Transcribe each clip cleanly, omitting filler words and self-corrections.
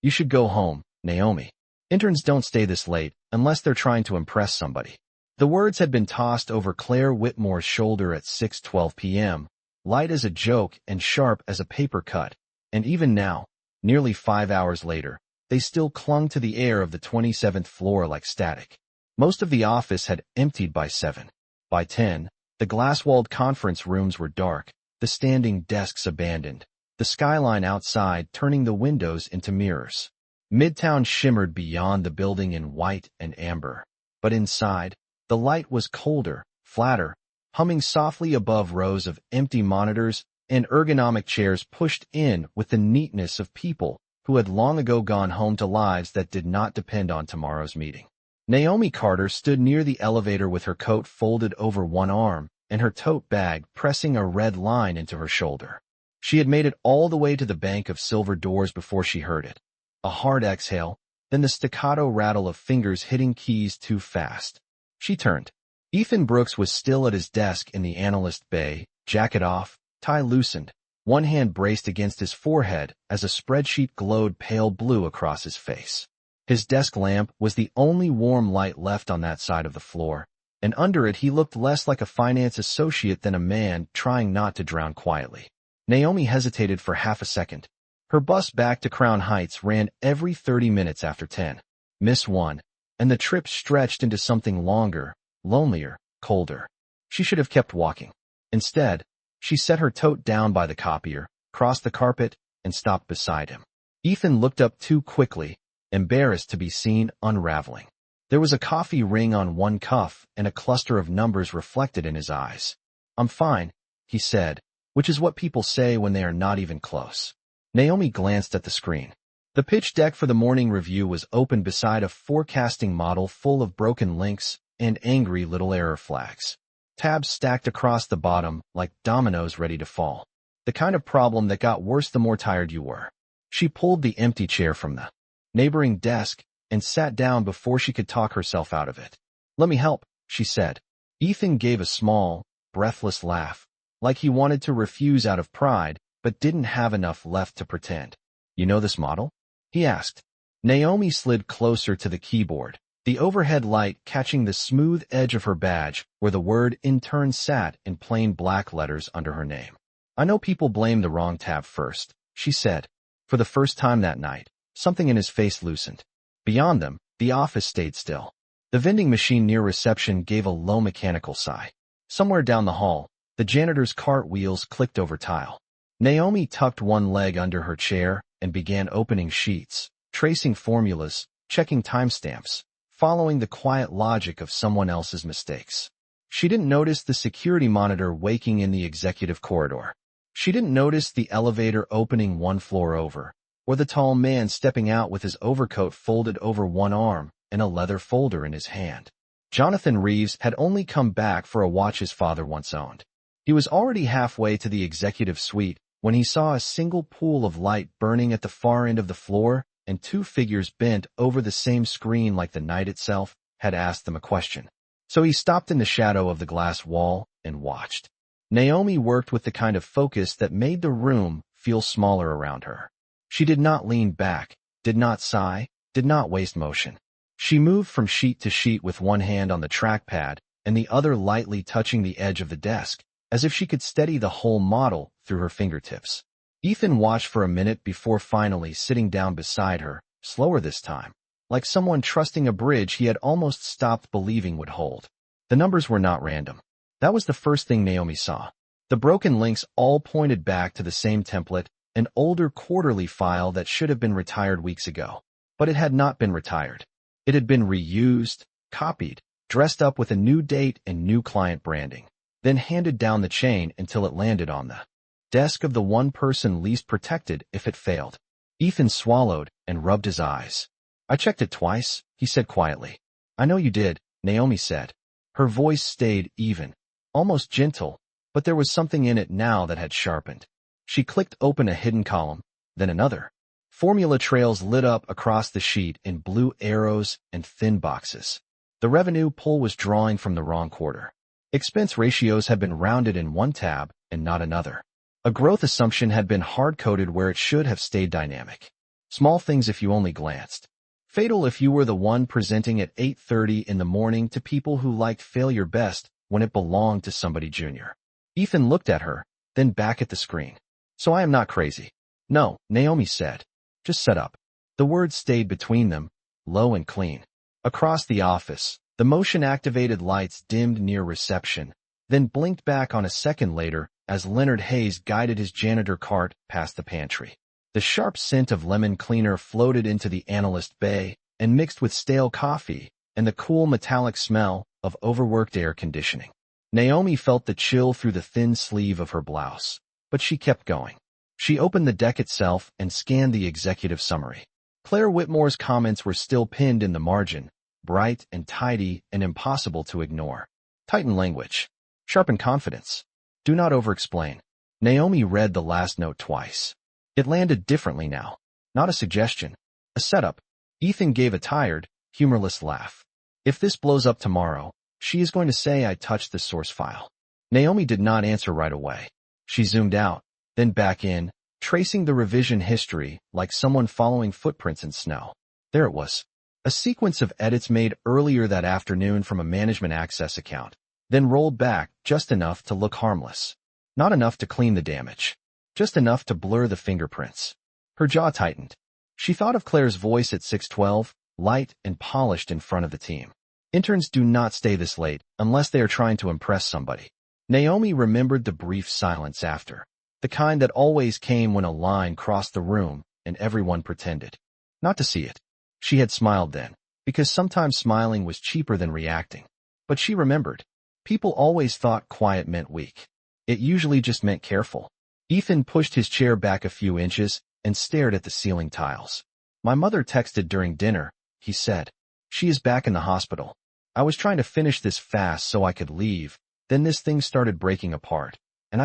You should go home, Naomi. Interns don't stay this late unless they're trying to impress somebody. The words had been tossed over Claire Whitmore's shoulder at 6:12 p.m., light as a joke and sharp as a paper cut, and even now, nearly 5 hours later, they still clung to the air of the 27th floor like static. Most of the office had emptied by 7. By 10, the glass-walled conference rooms were dark, the standing desks abandoned, the skyline outside turning the windows into mirrors. Midtown shimmered beyond the building in white and amber, but inside, the light was colder, flatter, humming softly above rows of empty monitors and ergonomic chairs pushed in with the neatness of people who had long ago gone home to lives that did not depend on tomorrow's meeting. Naomi Carter stood near the elevator with her coat folded over one arm and her tote bag pressing a red line into her shoulder. She had made it all the way to the bank of silver doors before she heard it. A hard exhale, then the staccato rattle of fingers hitting keys too fast. She turned. Ethan Brooks was still at his desk in the analyst bay, jacket off, tie loosened, one hand braced against his forehead as a spreadsheet glowed pale blue across his face. His desk lamp was the only warm light left on that side of the floor, and under it he looked less like a finance associate than a man trying not to drown quietly. Naomi hesitated for half a second. Her bus back to Crown Heights ran every 30 minutes after 10. Miss one, and the trip stretched into something longer, lonelier, colder. She should have kept walking. Instead, she set her tote down by the copier, crossed the carpet, and stopped beside him. Ethan looked up too quickly, embarrassed to be seen unraveling. There was a coffee ring on one cuff and a cluster of numbers reflected in his eyes. "I'm fine," he said, which is what people say when they are not even close. Naomi glanced at the screen. The pitch deck for the morning review was open beside a forecasting model full of broken links and angry little error flags. Tabs stacked across the bottom like dominoes ready to fall. The kind of problem that got worse the more tired you were. She pulled the empty chair from the neighboring desk and sat down before she could talk herself out of it. "Let me help," she said. Ethan gave a small, breathless laugh, like he wanted to refuse out of pride, but didn't have enough left to pretend. "You know this model?" he asked. Naomi slid closer to the keyboard, the overhead light catching the smooth edge of her badge where the word Intern sat in plain black letters under her name. "I know people blame the wrong tab first," she said. For the first time that night, something in his face loosened. Beyond them, the office stayed still. The vending machine near reception gave a low mechanical sigh. Somewhere down the hall, the janitor's cart wheels clicked over tile. Naomi tucked one leg under her chair and began opening sheets, tracing formulas, checking timestamps, following the quiet logic of someone else's mistakes. She didn't notice the security monitor waking in the executive corridor. She didn't notice the elevator opening one floor over, or the tall man stepping out with his overcoat folded over one arm and a leather folder in his hand. Jonathan Reeves had only come back for a watch his father once owned. He was already halfway to the executive suite when he saw a single pool of light burning at the far end of the floor and two figures bent over the same screen like the night itself had asked them a question. So he stopped in the shadow of the glass wall and watched. Naomi worked with the kind of focus that made the room feel smaller around her. She did not lean back, did not sigh, did not waste motion. She moved from sheet to sheet with one hand on the trackpad and the other lightly touching the edge of the desk, as if she could steady the whole model through her fingertips. Ethan watched for a minute before finally sitting down beside her, slower this time, like someone trusting a bridge he had almost stopped believing would hold. The numbers were not random. That was the first thing Naomi saw. The broken links all pointed back to the same template, an older quarterly file that should have been retired weeks ago. But it had not been retired. It had been reused, copied, dressed up with a new date and new client branding, then handed down the chain until it landed on the desk of the one person least protected if it failed. Ethan swallowed and rubbed his eyes. "I checked it twice," he said quietly. "I know you did," Naomi said. Her voice stayed even, almost gentle, but there was something in it now that had sharpened. She clicked open a hidden column, then another. Formula trails lit up across the sheet in blue arrows and thin boxes. The revenue pull was drawing from the wrong quarter. Expense ratios had been rounded in one tab and not another. A growth assumption had been hard-coded where it should have stayed dynamic. Small things if you only glanced. Fatal if you were the one presenting at 8:30 in the morning to people who liked failure best when it belonged to somebody junior. Ethan looked at her, then back at the screen. So I am not crazy. No, Naomi said. Just set up. The words stayed between them, low and clean. Across the office, the motion-activated lights dimmed near reception, then blinked back on a second later as Leonard Hayes guided his janitor cart past the pantry. The sharp scent of lemon cleaner floated into the analyst bay and mixed with stale coffee and the cool metallic smell of overworked air conditioning. Naomi felt the chill through the thin sleeve of her blouse, but she kept going. She opened the deck itself and scanned the executive summary. Claire Whitmore's comments were still pinned in the margin, bright and tidy and impossible to ignore. Tighten language. Sharpen confidence. Do not over-explain. Naomi read the last note twice. It landed differently now. Not a suggestion. A setup. Ethan gave a tired, humorless laugh. If this blows up tomorrow, she is going to say I touched the source file. Naomi did not answer right away. She zoomed out, then back in, tracing the revision history like someone following footprints in snow. There it was. A sequence of edits made earlier that afternoon from a management access account, then rolled back just enough to look harmless. Not enough to clean the damage. Just enough to blur the fingerprints. Her jaw tightened. She thought of Claire's voice at 6:12, light and polished in front of the team. Interns do not stay this late unless they are trying to impress somebody. Naomi remembered the brief silence after, the kind that always came when a line crossed the room and everyone pretended not to see it. She had smiled then, because sometimes smiling was cheaper than reacting. But she remembered. People always thought quiet meant weak. It usually just meant careful. Ethan pushed his chair back a few inches and stared at the ceiling tiles. My mother texted during dinner, he said. She is back in the hospital. I was trying to finish this fast so I could leave, then this thing started breaking apart. And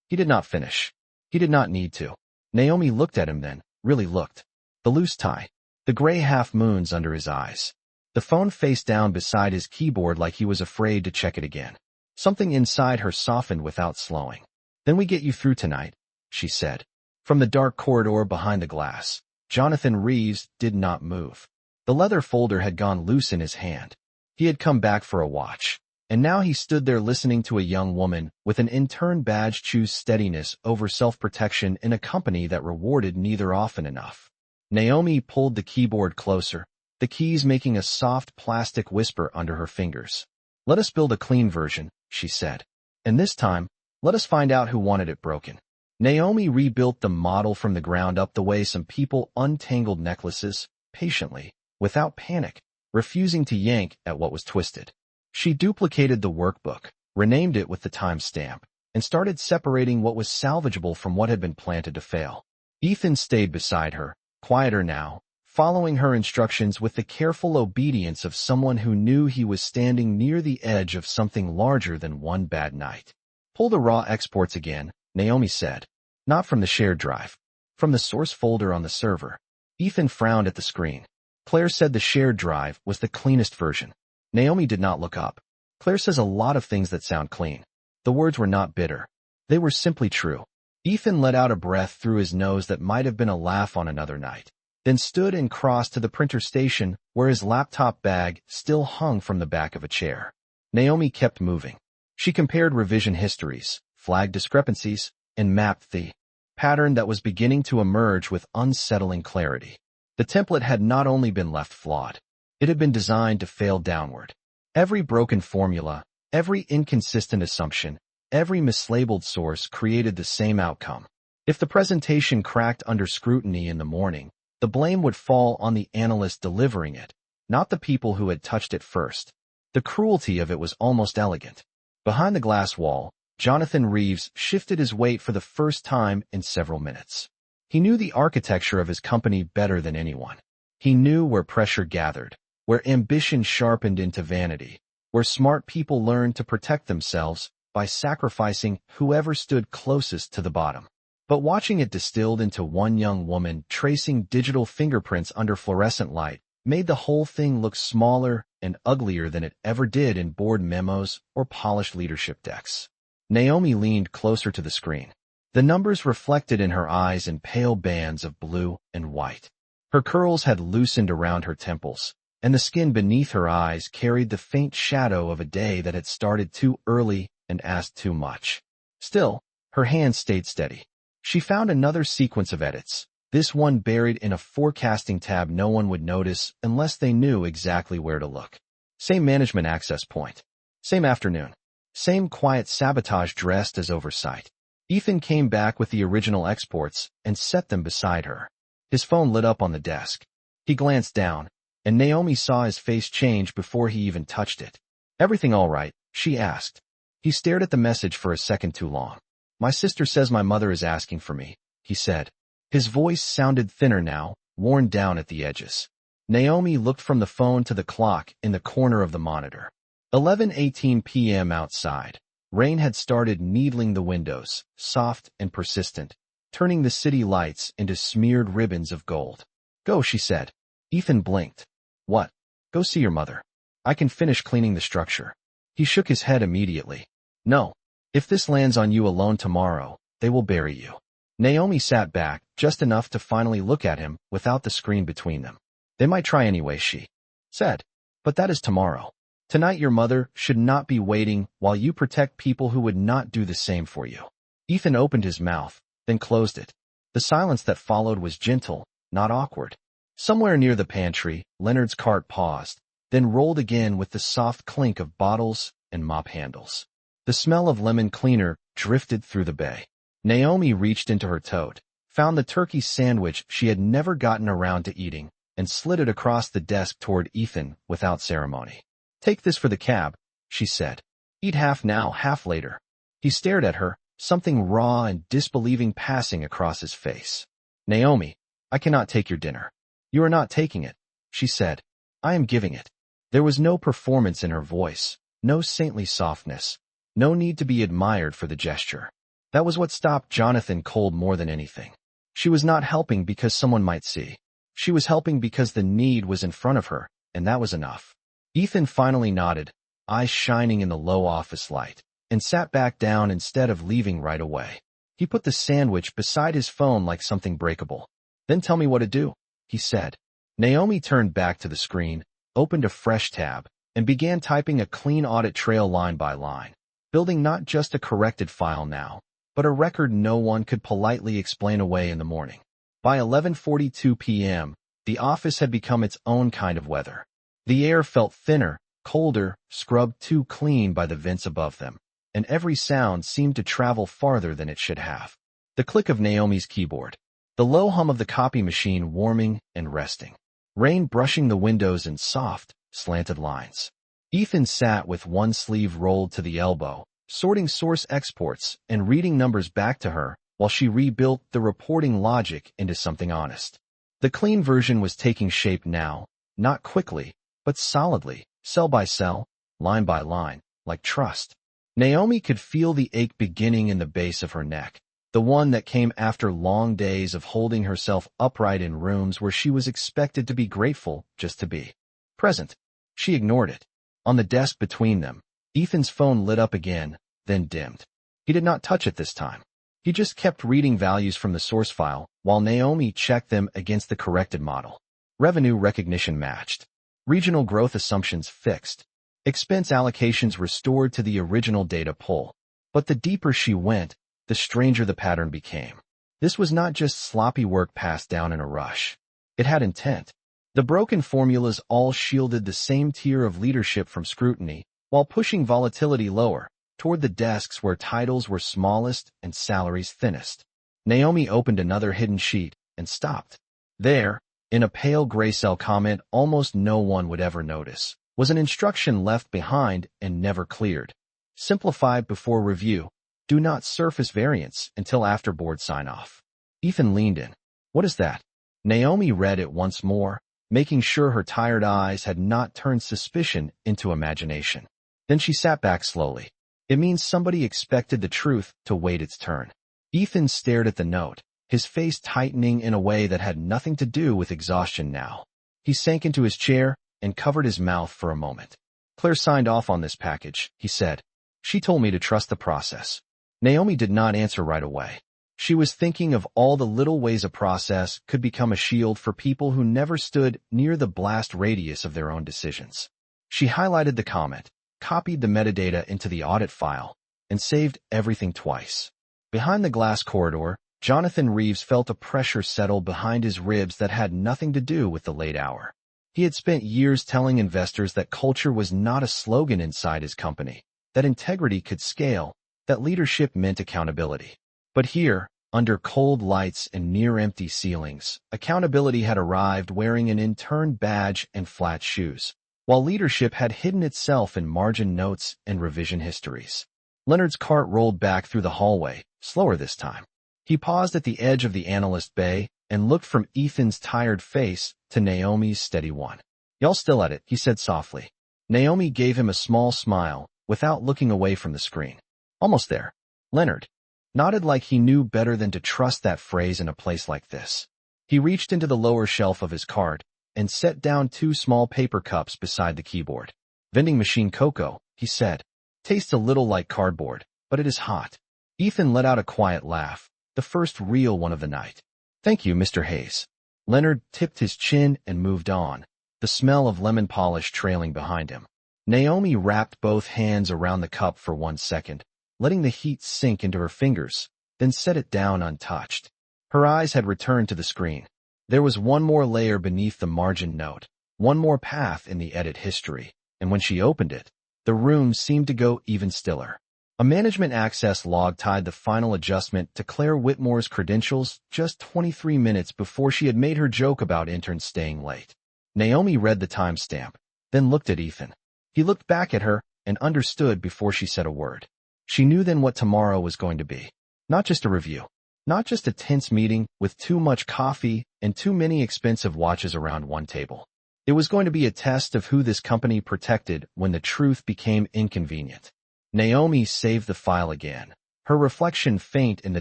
He did not finish. He did not need to. Naomi looked at him then, really looked. The loose tie. The gray half-moons under his eyes. The phone face down beside his keyboard like he was afraid to check it again. Something inside her softened without slowing. Then we get you through tonight, she said. From the dark corridor behind the glass, Jonathan Reeves did not move. The leather folder had gone loose in his hand. He had come back for a watch, and now he stood there listening to a young woman with an intern badge choose steadiness over self-protection in a company that rewarded neither often enough. Naomi pulled the keyboard closer, the keys making a soft plastic whisper under her fingers. Let us build a clean version, she said. And this time, let us find out who wanted it broken. Naomi rebuilt the model from the ground up the way some people untangled necklaces, patiently, without panic, refusing to yank at what was twisted. She duplicated the workbook, renamed it with the timestamp, and started separating what was salvageable from what had been planted to fail. Ethan stayed beside her, quieter now, following her instructions with the careful obedience of someone who knew he was standing near the edge of something larger than one bad night. Pull the raw exports again, Naomi said. Not from the shared drive. From the source folder on the server. Ethan frowned at the screen. Claire said the shared drive was the cleanest version. Naomi did not look up. Claire says a lot of things that sound clean. The words were not bitter. They were simply true. Ethan let out a breath through his nose that might have been a laugh on another night, then stood and crossed to the printer station where his laptop bag still hung from the back of a chair. Naomi kept moving. She compared revision histories, flagged discrepancies, and mapped the pattern that was beginning to emerge with unsettling clarity. The template had not only been left flawed, it had been designed to fail downward. Every broken formula, every inconsistent assumption, every mislabeled source created the same outcome. If the presentation cracked under scrutiny in the morning, the blame would fall on the analyst delivering it, not the people who had touched it first. The cruelty of it was almost elegant. Behind the glass wall, Jonathan Reeves shifted his weight for the first time in several minutes. He knew the architecture of his company better than anyone. He knew where pressure gathered, where ambition sharpened into vanity, where smart people learned to protect themselves by sacrificing whoever stood closest to the bottom. But watching it distilled into one young woman tracing digital fingerprints under fluorescent light made the whole thing look smaller and uglier than it ever did in board memos or polished leadership decks. Naomi leaned closer to the screen. The numbers reflected in her eyes in pale bands of blue and white. Her curls had loosened around her temples, and the skin beneath her eyes carried the faint shadow of a day that had started too early and asked too much. Still, her hand stayed steady. She found another sequence of edits, this one buried in a forecasting tab no one would notice unless they knew exactly where to look. Same management access point. Same afternoon. Same quiet sabotage dressed as oversight. Ethan came back with the original exports and set them beside her. His phone lit up on the desk. He glanced down, and Naomi saw his face change before he even touched it. "Everything all right?" she asked. He stared at the message for a second too long. "My sister says my mother is asking for me," he said. His voice sounded thinner now, worn down at the edges. Naomi looked from the phone to the clock in the corner of the monitor. 11:18 p.m. outside. Rain had started needling the windows, soft and persistent, turning the city lights into smeared ribbons of gold. "Go," she said. Ethan blinked. "What?" "Go see your mother. I can finish cleaning the structure." He shook his head immediately. "No. If this lands on you alone tomorrow, they will bury you." Naomi sat back, just enough to finally look at him without the screen between them. "They might try anyway," she said. "But that is tomorrow. Tonight your mother should not be waiting while you protect people who would not do the same for you." Ethan opened his mouth, then closed it. The silence that followed was gentle, not awkward. Somewhere near the pantry, Leonard's cart paused, then rolled again with the soft clink of bottles and mop handles. The smell of lemon cleaner drifted through the bay. Naomi reached into her tote, found the turkey sandwich she had never gotten around to eating, and slid it across the desk toward Ethan without ceremony. "Take this for the cab," she said. "Eat half now, half later." He stared at her, something raw and disbelieving passing across his face. "Naomi, I cannot take your dinner." "You are not taking it," she said. "I am giving it." There was no performance in her voice, no saintly softness, no need to be admired for the gesture. That was what stopped Jonathan cold more than anything. She was not helping because someone might see. She was helping because the need was in front of her, and that was enough. Ethan finally nodded, eyes shining in the low office light, and sat back down instead of leaving right away. He put the sandwich beside his phone like something breakable. "Then tell me what to do," he said. Naomi turned back to the screen, opened a fresh tab, and began typing a clean audit trail line by line, building not just a corrected file now, but a record no one could politely explain away in the morning. By 11:42 p.m., the office had become its own kind of weather. The air felt thinner, colder, scrubbed too clean by the vents above them, and every sound seemed to travel farther than it should have. The click of Naomi's keyboard, the low hum of the copy machine warming and resting, rain brushing the windows in soft, slanted lines. Ethan sat with one sleeve rolled to the elbow, sorting source exports and reading numbers back to her while she rebuilt the reporting logic into something honest. The clean version was taking shape now, not quickly, but solidly, cell by cell, line by line, like trust. Naomi could feel the ache beginning in the base of her neck, the one that came after long days of holding herself upright in rooms where she was expected to be grateful just to be present. She ignored it. On the desk between them, Ethan's phone lit up again, then dimmed. He did not touch it this time. He just kept reading values from the source file, while Naomi checked them against the corrected model. Revenue recognition matched. Regional growth assumptions fixed. Expense allocations restored to the original data pull. But the deeper she went, the stranger the pattern became. This was not just sloppy work passed down in a rush. It had intent. The broken formulas all shielded the same tier of leadership from scrutiny, while pushing volatility lower, toward the desks where titles were smallest and salaries thinnest. Naomi opened another hidden sheet and stopped. There, in a pale gray cell comment almost no one would ever notice, was an instruction left behind and never cleared. Simplify before review. Do not surface variance until after board sign-off. Ethan leaned in. "What is that?" Naomi read it once more, making sure her tired eyes had not turned suspicion into imagination. Then she sat back slowly. "It means somebody expected the truth to wait its turn." Ethan stared at the note, his face tightening in a way that had nothing to do with exhaustion now. He sank into his chair and covered his mouth for a moment. "Claire signed off on this package," he said. "She told me to trust the process." Naomi did not answer right away. She was thinking of all the little ways a process could become a shield for people who never stood near the blast radius of their own decisions. She highlighted the comment, copied the metadata into the audit file, and saved everything twice. Behind the glass corridor, Jonathan Reeves felt a pressure settle behind his ribs that had nothing to do with the late hour. He had spent years telling investors that culture was not a slogan inside his company, that integrity could scale, that leadership meant accountability. But here, under cold lights and near-empty ceilings, accountability had arrived wearing an intern badge and flat shoes, while leadership had hidden itself in margin notes and revision histories. Leonard's cart rolled back through the hallway, slower this time. He paused at the edge of the analyst bay and looked from Ethan's tired face to Naomi's steady one. "Y'all still at it," he said softly. Naomi gave him a small smile without looking away from the screen. "Almost there." Leonard nodded like he knew better than to trust that phrase in a place like this. He reached into the lower shelf of his cart and set down 2 small paper cups beside the keyboard. "Vending machine cocoa," he said. "Tastes a little like cardboard, but it is hot." Ethan let out a quiet laugh, the first real one of the night. "Thank you, Mr. Hayes." Leonard tipped his chin and moved on, the smell of lemon polish trailing behind him. Naomi wrapped both hands around the cup for 1 second, letting the heat sink into her fingers, then set it down untouched. Her eyes had returned to the screen. There was one more layer beneath the margin note, one more path in the edit history, and when she opened it, the room seemed to go even stiller. A management access log tied the final adjustment to Claire Whitmore's credentials just 23 minutes before she had made her joke about interns staying late. Naomi read the timestamp, then looked at Ethan. He looked back at her and understood before she said a word. She knew then what tomorrow was going to be. Not just a review. Not just a tense meeting with too much coffee and too many expensive watches around one table. It was going to be a test of who this company protected when the truth became inconvenient. Naomi saved the file again, her reflection faint in the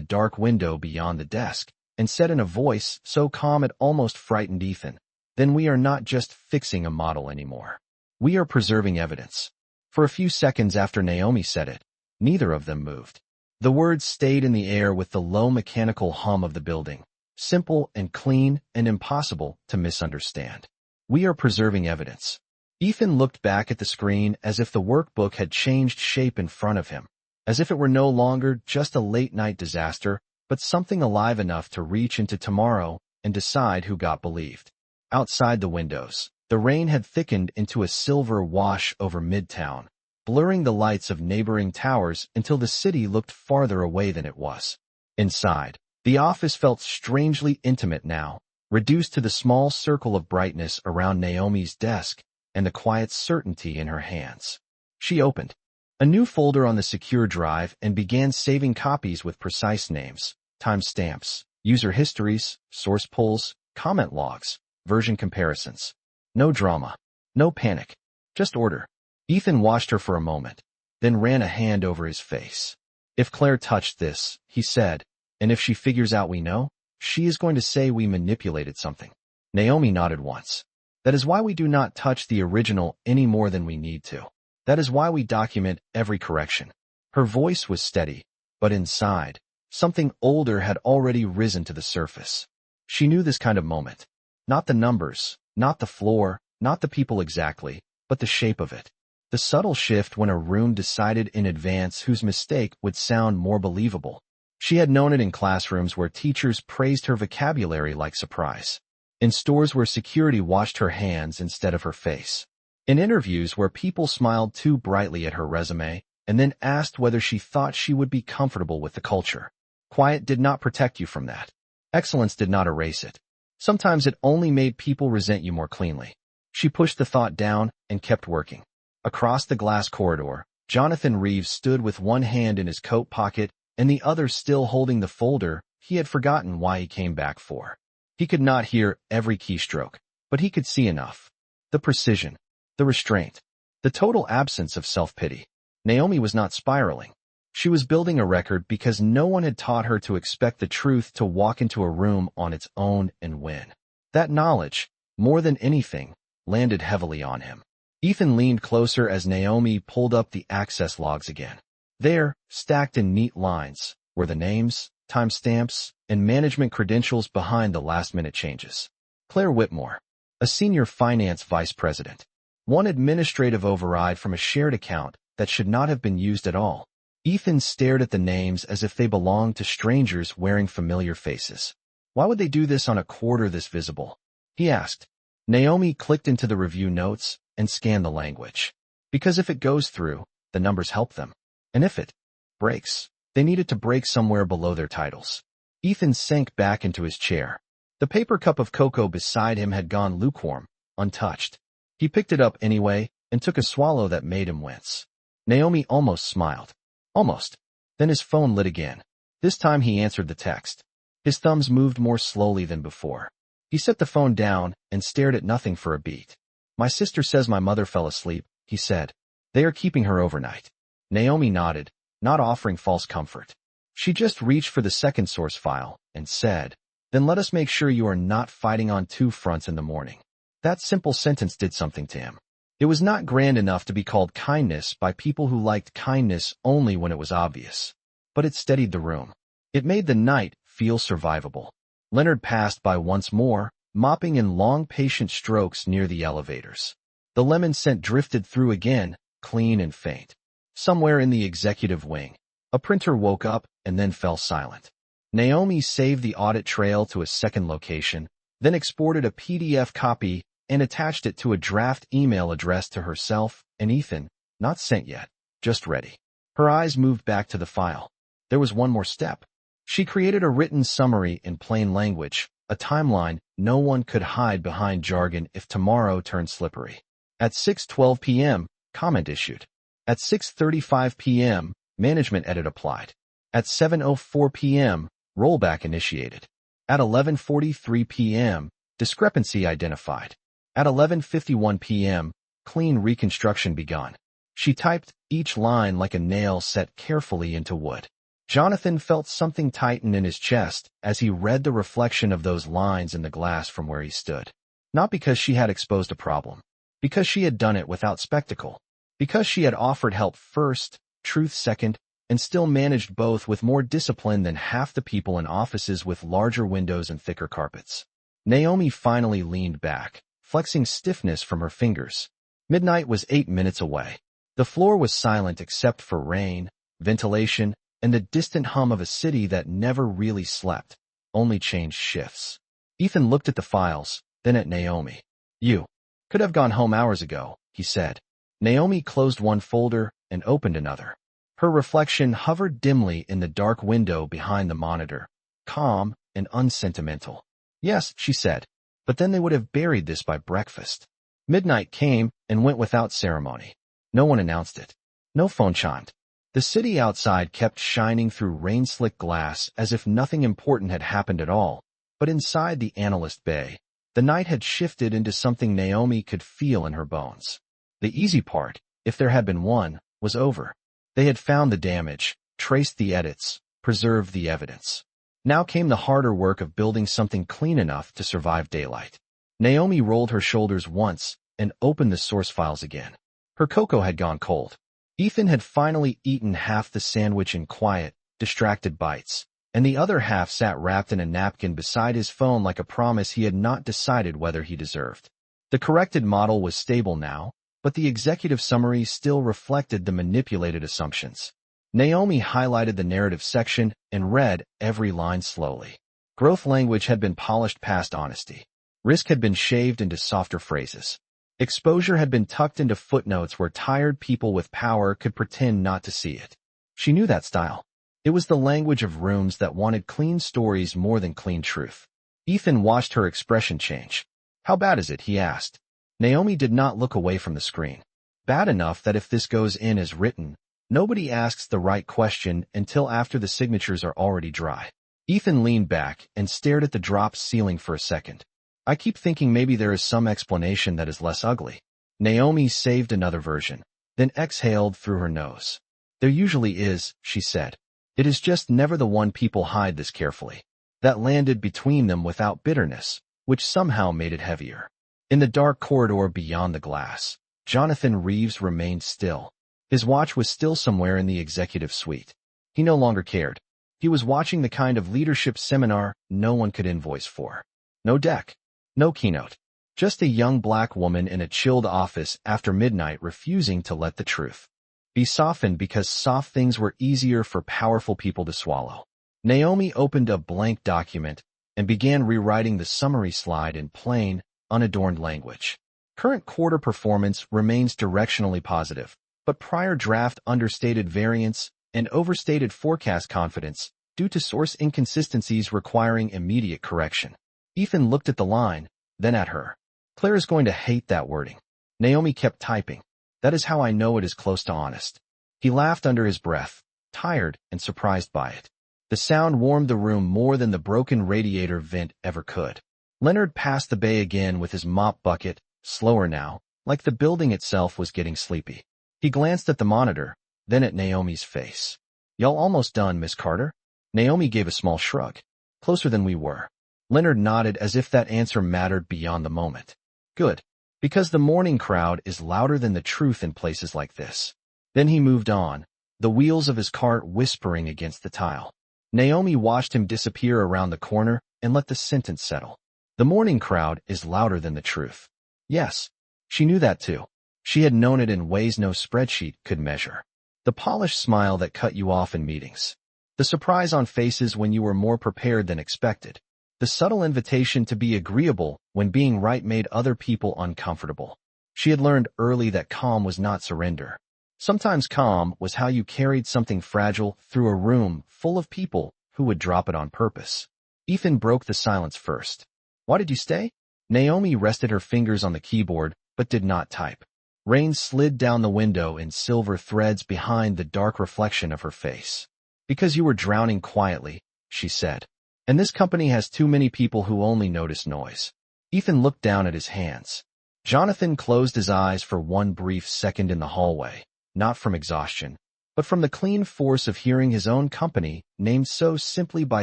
dark window beyond the desk, and said in a voice so calm it almost frightened Ethan, "Then we are not just fixing a model anymore. We are preserving evidence." For a few seconds after Naomi said it, neither of them moved. The words stayed in the air with the low mechanical hum of the building, simple and clean and impossible to misunderstand. "We are preserving evidence." Ethan looked back at the screen as if the workbook had changed shape in front of him, as if it were no longer just a late-night disaster, but something alive enough to reach into tomorrow and decide who got believed. Outside the windows, the rain had thickened into a silver wash over Midtown, blurring the lights of neighboring towers until the city looked farther away than it was. Inside, the office felt strangely intimate now, reduced to the small circle of brightness around Naomi's desk and the quiet certainty in her hands. She opened a new folder on the secure drive and began saving copies with precise names, timestamps, user histories, source pulls, comment logs, version comparisons. No drama, no panic, just order. Ethan watched her for a moment, then ran a hand over his face. "If Claire touched this," he said, "and if she figures out we know, she is going to say we manipulated something." Naomi nodded once. "That is why we do not touch the original any more than we need to. That is why we document every correction." Her voice was steady, but inside, something older had already risen to the surface. She knew this kind of moment. Not the numbers, not the floor, not the people exactly, but the shape of it. The subtle shift when a room decided in advance whose mistake would sound more believable. She had known it in classrooms where teachers praised her vocabulary like surprise. In stores where security watched her hands instead of her face. In interviews where people smiled too brightly at her resume and then asked whether she thought she would be comfortable with the culture. Quiet did not protect you from that. Excellence did not erase it. Sometimes it only made people resent you more cleanly. She pushed the thought down and kept working. Across the glass corridor, Jonathan Reeves stood with one hand in his coat pocket and the other still holding the folder he had forgotten why he came back for. He could not hear every keystroke, but he could see enough. The precision, the restraint, the total absence of self-pity. Naomi was not spiraling. She was building a record because no one had taught her to expect the truth to walk into a room on its own and win. That knowledge, more than anything, landed heavily on him. Ethan leaned closer as Naomi pulled up the access logs again. There, stacked in neat lines, were the names, timestamps, and management credentials behind the last-minute changes. Claire Whitmore, a senior finance vice president. One administrative override from a shared account that should not have been used at all. Ethan stared at the names as if they belonged to strangers wearing familiar faces. Why would they do this on a quarter this visible? He asked. Naomi clicked into the review notes and scanned the language. Because if it goes through, the numbers help them. And if it breaks, they needed to break somewhere below their titles. Ethan sank back into his chair. The paper cup of cocoa beside him had gone lukewarm, untouched. He picked it up anyway and took a swallow that made him wince. Naomi almost smiled. Almost. Then his phone lit again. This time he answered the text. His thumbs moved more slowly than before. He set the phone down and stared at nothing for a beat. My sister says my mother fell asleep, he said. They are keeping her overnight. Naomi nodded, not offering false comfort. She just reached for the second source file and said, then let us make sure you are not fighting on two fronts in the morning. That simple sentence did something to him. It was not grand enough to be called kindness by people who liked kindness only when it was obvious. But it steadied the room. It made the night feel survivable. Leonard passed by once more, mopping in long patient strokes near the elevators. The lemon scent drifted through again, clean and faint. Somewhere in the executive wing, a printer woke up and then fell silent. Naomi saved the audit trail to a second location, then exported a PDF copy and attached it to a draft email addressed to herself and Ethan, not sent yet, just ready. Her eyes moved back to the file. There was one more step. She created a written summary in plain language, a timeline no one could hide behind jargon if tomorrow turned slippery. At 6:12 p.m., comment issued. At 6:35 p.m., management edit applied. At 7:04 p.m., rollback initiated. At 11:43 p.m., discrepancy identified. At 11:51 p.m., clean reconstruction begun. She typed each line like a nail set carefully into wood. Jonathan felt something tighten in his chest as he read the reflection of those lines in the glass from where he stood. Not because she had exposed a problem. Because she had done it without spectacle. Because she had offered help first, truth second, and still managed both with more discipline than half the people in offices with larger windows and thicker carpets. Naomi finally leaned back, flexing stiffness from her fingers. Midnight was 8 minutes away. The floor was silent except for rain, ventilation, and the distant hum of a city that never really slept, only changed shifts. Ethan looked at the files, then at Naomi. You could have gone home hours ago, he said. Naomi closed one folder and opened another. Her reflection hovered dimly in the dark window behind the monitor, calm and unsentimental. Yes, she said, but then they would have buried this by breakfast. Midnight came and went without ceremony. No one announced it. No phone chimed. The city outside kept shining through rain-slick glass as if nothing important had happened at all, but inside the analyst bay, the night had shifted into something Naomi could feel in her bones. The easy part, if there had been one, was over. They had found the damage, traced the edits, preserved the evidence. Now came the harder work of building something clean enough to survive daylight. Naomi rolled her shoulders once and opened the source files again. Her cocoa had gone cold. Ethan had finally eaten half the sandwich in quiet, distracted bites, and the other half sat wrapped in a napkin beside his phone like a promise he had not decided whether he deserved. The corrected model was stable now, but the executive summary still reflected the manipulated assumptions. Naomi highlighted the narrative section and read every line slowly. Growth language had been polished past honesty. Risk had been shaved into softer phrases. Exposure had been tucked into footnotes where tired people with power could pretend not to see it. She knew that style. It was the language of rooms that wanted clean stories more than clean truth. Ethan watched her expression change. How bad is it? He asked. Naomi did not look away from the screen. Bad enough that if this goes in as written, nobody asks the right question until after the signatures are already dry. Ethan leaned back and stared at the dropped ceiling for a second. I keep thinking maybe there is some explanation that is less ugly. Naomi saved another version, then exhaled through her nose. There usually is, she said. It is just never the one people hide this carefully. That landed between them without bitterness, which somehow made it heavier. In the dark corridor beyond the glass, Jonathan Reeves remained still. His watch was still somewhere in the executive suite. He no longer cared. He was watching the kind of leadership seminar no one could invoice for. No deck, no keynote. Just a young black woman in a chilled office after midnight refusing to let the truth be softened because soft things were easier for powerful people to swallow. Naomi opened a blank document and began rewriting the summary slide in plain, unadorned language. Current quarter performance remains directionally positive, but prior draft understated variance and overstated forecast confidence due to source inconsistencies requiring immediate correction. Ethan looked at the line, then at her. Claire is going to hate that wording. Naomi kept typing. That is how I know it is close to honest. He laughed under his breath, tired and surprised by it. The sound warmed the room more than the broken radiator vent ever could. Leonard passed the bay again with his mop bucket, slower now, like the building itself was getting sleepy. He glanced at the monitor, then at Naomi's face. Y'all almost done, Miss Carter? Naomi gave a small shrug. Closer than we were. Leonard nodded as if that answer mattered beyond the moment. Good. Because the morning crowd is louder than the truth in places like this. Then he moved on, the wheels of his cart whispering against the tile. Naomi watched him disappear around the corner and let the sentence settle. The morning crowd is louder than the truth. Yes, she knew that too. She had known it in ways no spreadsheet could measure. The polished smile that cut you off in meetings. The surprise on faces when you were more prepared than expected. The subtle invitation to be agreeable when being right made other people uncomfortable. She had learned early that calm was not surrender. Sometimes calm was how you carried something fragile through a room full of people who would drop it on purpose. Ethan broke the silence first. Why did you stay? Naomi rested her fingers on the keyboard, but did not type. Rain slid down the window in silver threads behind the dark reflection of her face. Because you were drowning quietly, she said. And this company has too many people who only notice noise. Ethan looked down at his hands. Jonathan closed his eyes for one brief second in the hallway, not from exhaustion, but from the clean force of hearing his own company named so simply by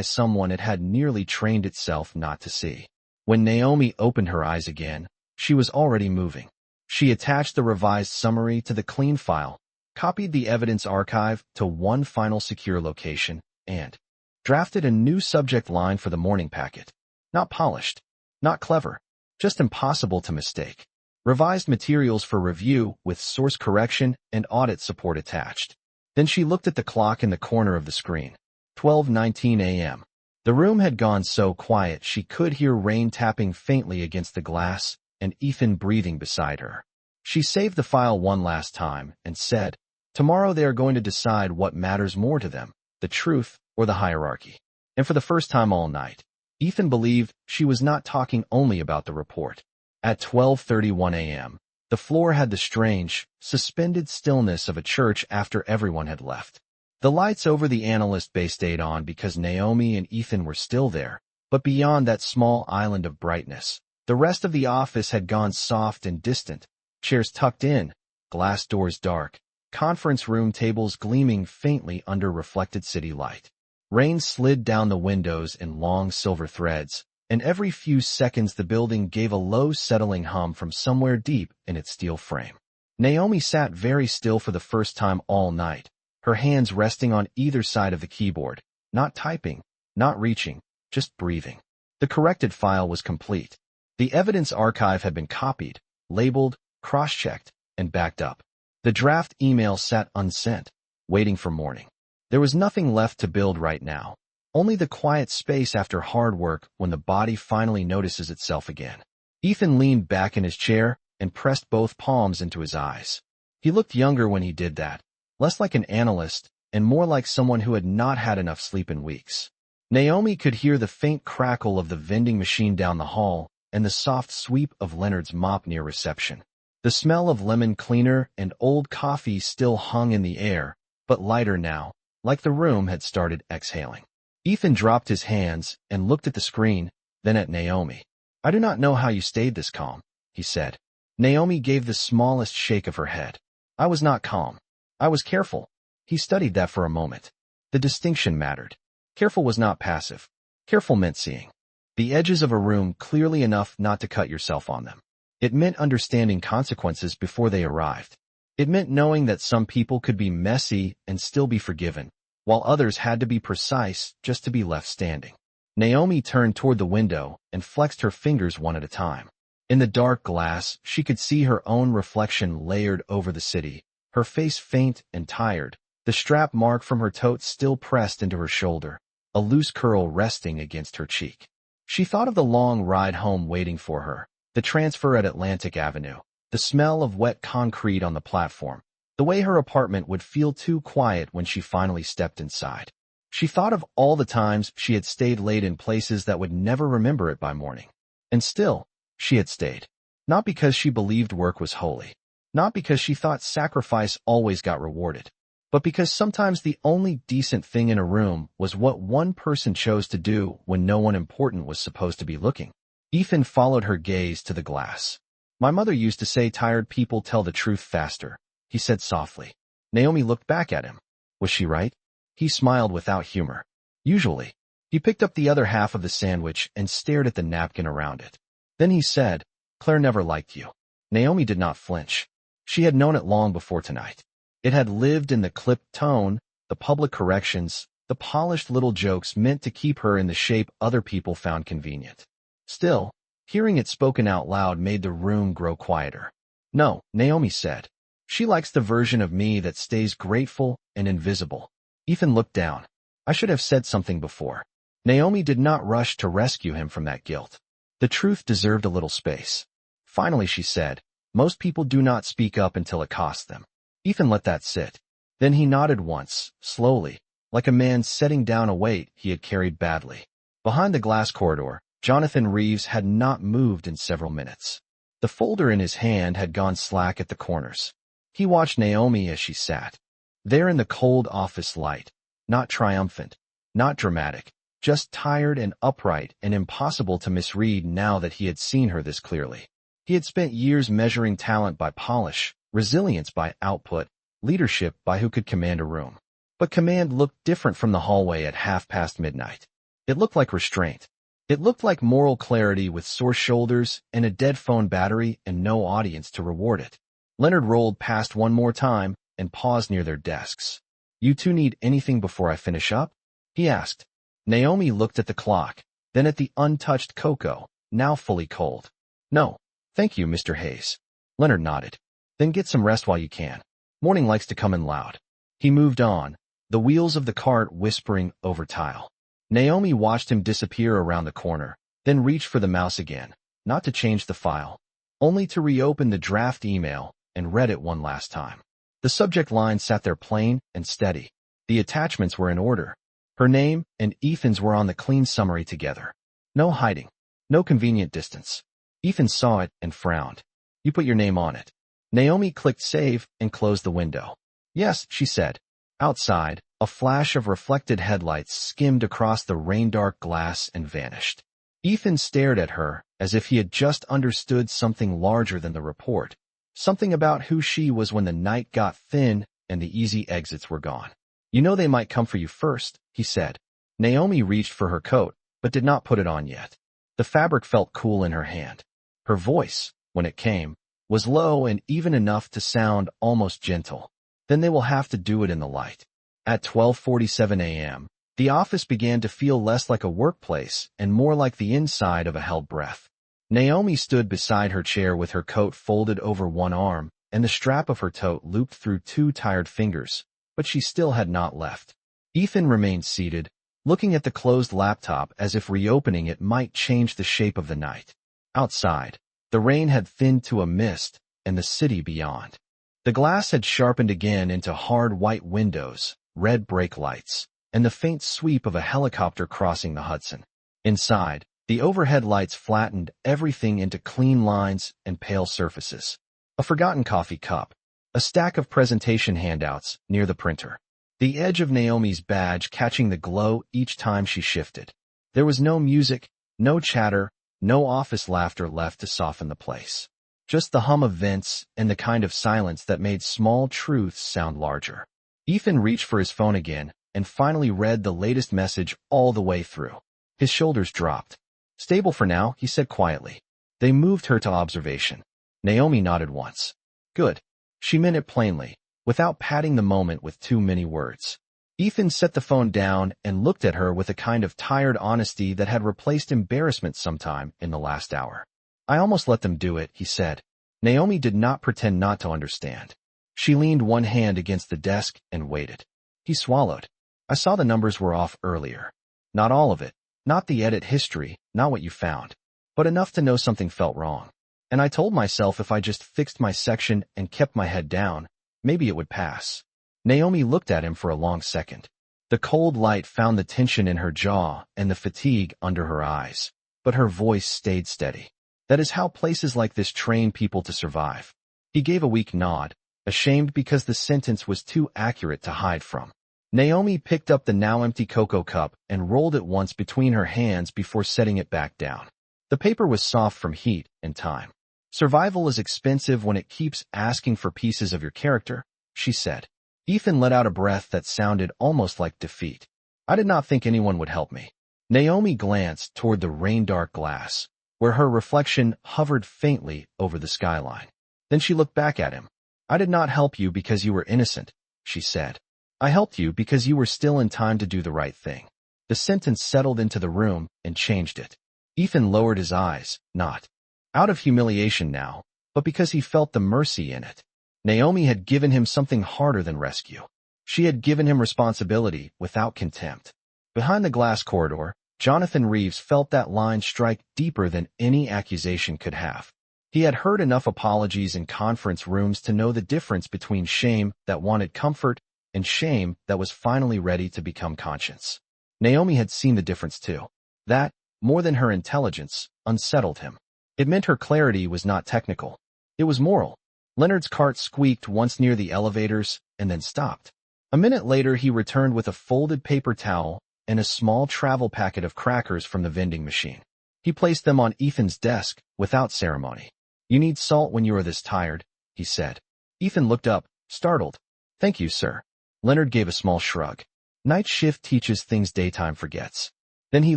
someone it had nearly trained itself not to see. When Naomi opened her eyes again, she was already moving. She attached the revised summary to the clean file, copied the evidence archive to one final secure location, and drafted a new subject line for the morning packet. Not polished, not clever, just impossible to mistake. Revised materials for review with source correction and audit support attached. Then she looked at the clock in the corner of the screen. 12:19 a.m. The room had gone so quiet she could hear rain tapping faintly against the glass and Ethan breathing beside her. She saved the file one last time and said, tomorrow they are going to decide what matters more to them, the truth or the hierarchy. And for the first time all night, Ethan believed she was not talking only about the report. At 12:31 a.m., the floor had the strange, suspended stillness of a church after everyone had left. The lights over the analyst bay stayed on because Naomi and Ethan were still there, but beyond that small island of brightness, the rest of the office had gone soft and distant, chairs tucked in, glass doors dark, conference room tables gleaming faintly under reflected city light. Rain slid down the windows in long silver threads, and every few seconds the building gave a low settling hum from somewhere deep in its steel frame. Naomi sat very still for the first time all night, her hands resting on either side of the keyboard, not typing, not reaching, just breathing. The corrected file was complete. The evidence archive had been copied, labeled, cross-checked, and backed up. The draft email sat unsent, waiting for morning. There was nothing left to build right now, only the quiet space after hard work when the body finally notices itself again. Ethan leaned back in his chair and pressed both palms into his eyes. He looked younger when he did that, less like an analyst and more like someone who had not had enough sleep in weeks. Naomi could hear the faint crackle of the vending machine down the hall and the soft sweep of Leonard's mop near reception. The smell of lemon cleaner and old coffee still hung in the air, but lighter now, like the room had started exhaling. Ethan dropped his hands and looked at the screen, then at Naomi. I do not know how you stayed this calm, he said. Naomi gave the smallest shake of her head. I was not calm. I was careful. He studied that for a moment. The distinction mattered. Careful was not passive. Careful meant seeing the edges of a room clearly enough not to cut yourself on them. It meant understanding consequences before they arrived. It meant knowing that some people could be messy and still be forgiven, while others had to be precise just to be left standing. Naomi turned toward the window and flexed her fingers one at a time. In the dark glass, she could see her own reflection layered over the city, her face faint and tired, the strap mark from her tote still pressed into her shoulder, a loose curl resting against her cheek. She thought of the long ride home waiting for her, the transfer at Atlantic Avenue, the smell of wet concrete on the platform, the way her apartment would feel too quiet when she finally stepped inside. She thought of all the times she had stayed late in places that would never remember it by morning. And still, she had stayed. Not because she believed work was holy. Not because she thought sacrifice always got rewarded. But because sometimes the only decent thing in a room was what one person chose to do when no one important was supposed to be looking. Ethan followed her gaze to the glass. My mother used to say tired people tell the truth faster, he said softly. Naomi looked back at him. Was she right? He smiled without humor. Usually. He picked up the other half of the sandwich and stared at the napkin around it. Then he said, Claire never liked you. Naomi did not flinch. She had known it long before tonight. It had lived in the clipped tone, the public corrections, the polished little jokes meant to keep her in the shape other people found convenient. Still, hearing it spoken out loud made the room grow quieter. No, Naomi said. She likes the version of me that stays grateful and invisible. Ethan looked down. I should have said something before. Naomi did not rush to rescue him from that guilt. The truth deserved a little space. Finally, she said, most people do not speak up until it costs them. Ethan let that sit. Then he nodded once, slowly, like a man setting down a weight he had carried badly. Behind the glass corridor, Jonathan Reeves had not moved in several minutes. The folder in his hand had gone slack at the corners. He watched Naomi as she sat. There in the cold office light, not triumphant, not dramatic, just tired and upright and impossible to misread now that he had seen her this clearly. He had spent years measuring talent by polish, resilience by output, leadership by who could command a room. But command looked different from the hallway at midnight. It looked like restraint. It looked like moral clarity with sore shoulders and a dead phone battery and no audience to reward it. Leonard rolled past one more time and paused near their desks. You two need anything before I finish up? He asked. Naomi looked at the clock, then at the untouched cocoa, now fully cold. No, thank you, Mr. Hayes. Leonard nodded. Then get some rest while you can. Morning likes to come in loud. He moved on, the wheels of the cart whispering over tile. Naomi watched him disappear around the corner, then reached for the mouse again, not to change the file, only to reopen the draft email and read it one last time. The subject line sat there plain and steady. The attachments were in order. Her name and Ethan's were on the clean summary together. No hiding. No convenient distance. Ethan saw it and frowned. You put your name on it. Naomi clicked save and closed the window. Yes, she said. Outside, a flash of reflected headlights skimmed across the rain-dark glass and vanished. Ethan stared at her as if he had just understood something larger than the report. Something about who she was when the night got thin and the easy exits were gone. You know they might come for you first, he said. Naomi reached for her coat, but did not put it on yet. The fabric felt cool in her hand. Her voice, when it came, was low and even enough to sound almost gentle. Then they will have to do it in the light. At 12:47 a.m., the office began to feel less like a workplace and more like the inside of a held breath. Naomi stood beside her chair with her coat folded over one arm and the strap of her tote looped through two tired fingers, but she still had not left. Ethan remained seated, looking at the closed laptop as if reopening it might change the shape of the night. Outside, the rain had thinned to a mist and the city beyond. The glass had sharpened again into hard white windows, red brake lights, and the faint sweep of a helicopter crossing the Hudson. Inside, the overhead lights flattened everything into clean lines and pale surfaces. A forgotten coffee cup, a stack of presentation handouts near the printer. The edge of Naomi's badge catching the glow each time she shifted. There was no music, no chatter, no office laughter left to soften the place. Just the hum of vents and the kind of silence that made small truths sound larger. Ethan reached for his phone again and finally read the latest message all the way through. His shoulders dropped. Stable for now, he said quietly. They moved her to observation. Naomi nodded once. Good. She meant it plainly, without padding the moment with too many words. Ethan set the phone down and looked at her with a kind of tired honesty that had replaced embarrassment sometime in the last hour. I almost let them do it, he said. Naomi did not pretend not to understand. She leaned one hand against the desk and waited. He swallowed. I saw the numbers were off earlier. Not all of it. Not the edit history, not what you found. But enough to know something felt wrong. And I told myself if I just fixed my section and kept my head down, maybe it would pass. Naomi looked at him for a long second. The cold light found the tension in her jaw and the fatigue under her eyes. But her voice stayed steady. That is how places like this train people to survive. He gave a weak nod, ashamed because the sentence was too accurate to hide from. Naomi picked up the now empty cocoa cup and rolled it once between her hands before setting it back down. The paper was soft from heat and time. Survival is expensive when it keeps asking for pieces of your character, she said. Ethan let out a breath that sounded almost like defeat. I did not think anyone would help me. Naomi glanced toward the rain-dark glass, where her reflection hovered faintly over the skyline. Then she looked back at him. I did not help you because you were innocent, she said. I helped you because you were still in time to do the right thing. The sentence settled into the room and changed it. Ethan lowered his eyes, not out of humiliation now, but because he felt the mercy in it. Naomi had given him something harder than rescue. She had given him responsibility without contempt. Behind the glass corridor, Jonathan Reeves felt that line strike deeper than any accusation could have. He had heard enough apologies in conference rooms to know the difference between shame that wanted comfort and shame that was finally ready to become conscience. Naomi had seen the difference too. That, more than her intelligence, unsettled him. It meant her clarity was not technical. It was moral. Leonard's cart squeaked once near the elevators and then stopped. A minute later he returned with a folded paper towel and a small travel packet of crackers from the vending machine. He placed them on Ethan's desk without ceremony. You need salt when you are this tired, he said. Ethan looked up, startled. Thank you, sir. Leonard gave a small shrug. Night shift teaches things daytime forgets. Then he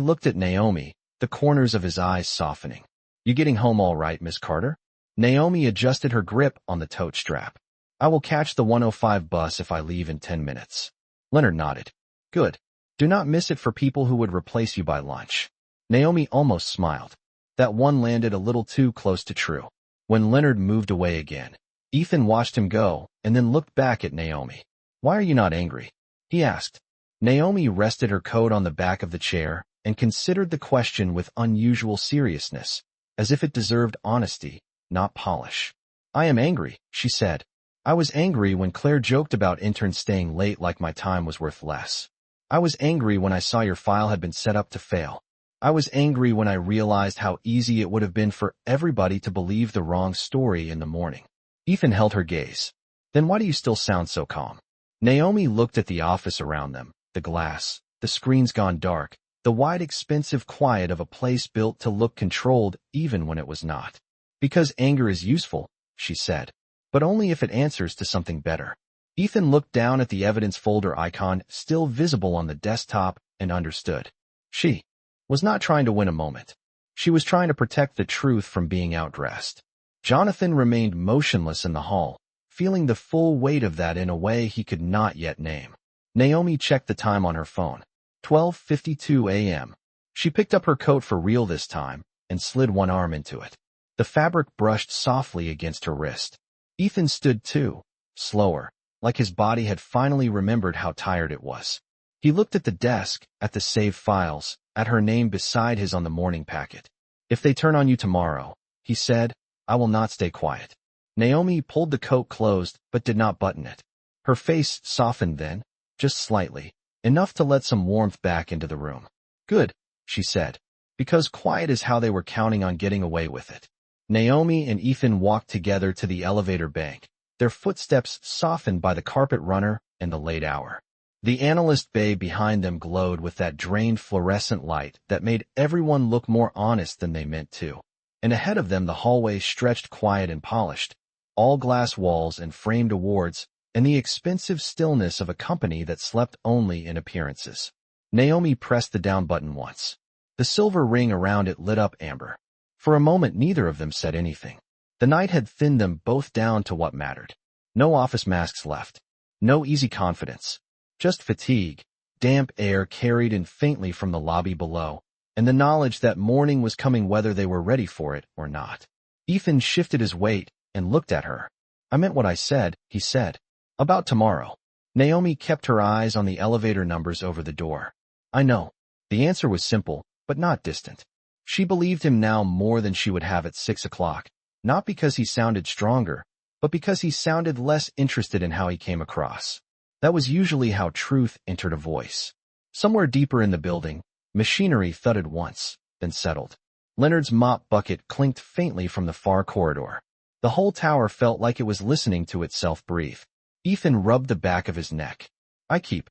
looked at Naomi, the corners of his eyes softening. You getting home all right, Miss Carter? Naomi adjusted her grip on the tote strap. I will catch the 105 bus if I leave in 10 minutes. Leonard nodded. Good. Do not miss it for people who would replace you by lunch. Naomi almost smiled. That one landed a little too close to true. When Leonard moved away again, Ethan watched him go and then looked back at Naomi. Why are you not angry? He asked. Naomi rested her coat on the back of the chair and considered the question with unusual seriousness, as if it deserved honesty, not polish. I am angry, she said. I was angry when Claire joked about Intern staying late like my time was worth less. I was angry when I saw your file had been set up to fail. I was angry when I realized how easy it would have been for everybody to believe the wrong story in the morning. Ethan held her gaze. Then why do you still sound so calm? Naomi looked at the office around them, the glass, the screens gone dark, the wide expensive quiet of a place built to look controlled even when it was not. Because anger is useful, she said, but only if it answers to something better. Ethan looked down at the evidence folder icon still visible on the desktop and understood. She was not trying to win a moment. She was trying to protect the truth from being outdressed. Jonathan remained motionless in the hall, feeling the full weight of that in a way he could not yet name. Naomi checked the time on her phone. 12:52 a.m. She picked up her coat for real this time and slid one arm into it. The fabric brushed softly against her wrist. Ethan stood too, slower, like his body had finally remembered how tired it was. He looked at the desk, at the saved files, at her name beside his on the morning packet. If they turn on you tomorrow, he said, I will not stay quiet. Naomi pulled the coat closed but did not button it. Her face softened then, just slightly, enough to let some warmth back into the room. Good, she said, because quiet is how they were counting on getting away with it. Naomi and Ethan walked together to the elevator bank, their footsteps softened by the carpet runner and the late hour. The analyst bay behind them glowed with that drained fluorescent light that made everyone look more honest than they meant to. And ahead of them the hallway stretched quiet and polished, all glass walls and framed awards, and the expensive stillness of a company that slept only in appearances. Naomi pressed the down button once. The silver ring around it lit up amber. For a moment neither of them said anything. The night had thinned them both down to what mattered. No office masks left. No easy confidence. Just fatigue, damp air carried in faintly from the lobby below, and the knowledge that morning was coming whether they were ready for it or not. Ethan shifted his weight and looked at her. I meant what I said, he said. About tomorrow. Naomi kept her eyes on the elevator numbers over the door. I know. The answer was simple, but not distant. She believed him now more than she would have at 6 o'clock, not because he sounded stronger, but because he sounded less interested in how he came across. That was usually how truth entered a voice. Somewhere deeper in the building, machinery thudded once, then settled. Leonard's mop bucket clinked faintly from the far corridor. The whole tower felt like it was listening to itself breathe. Ethan rubbed the back of his neck. I keep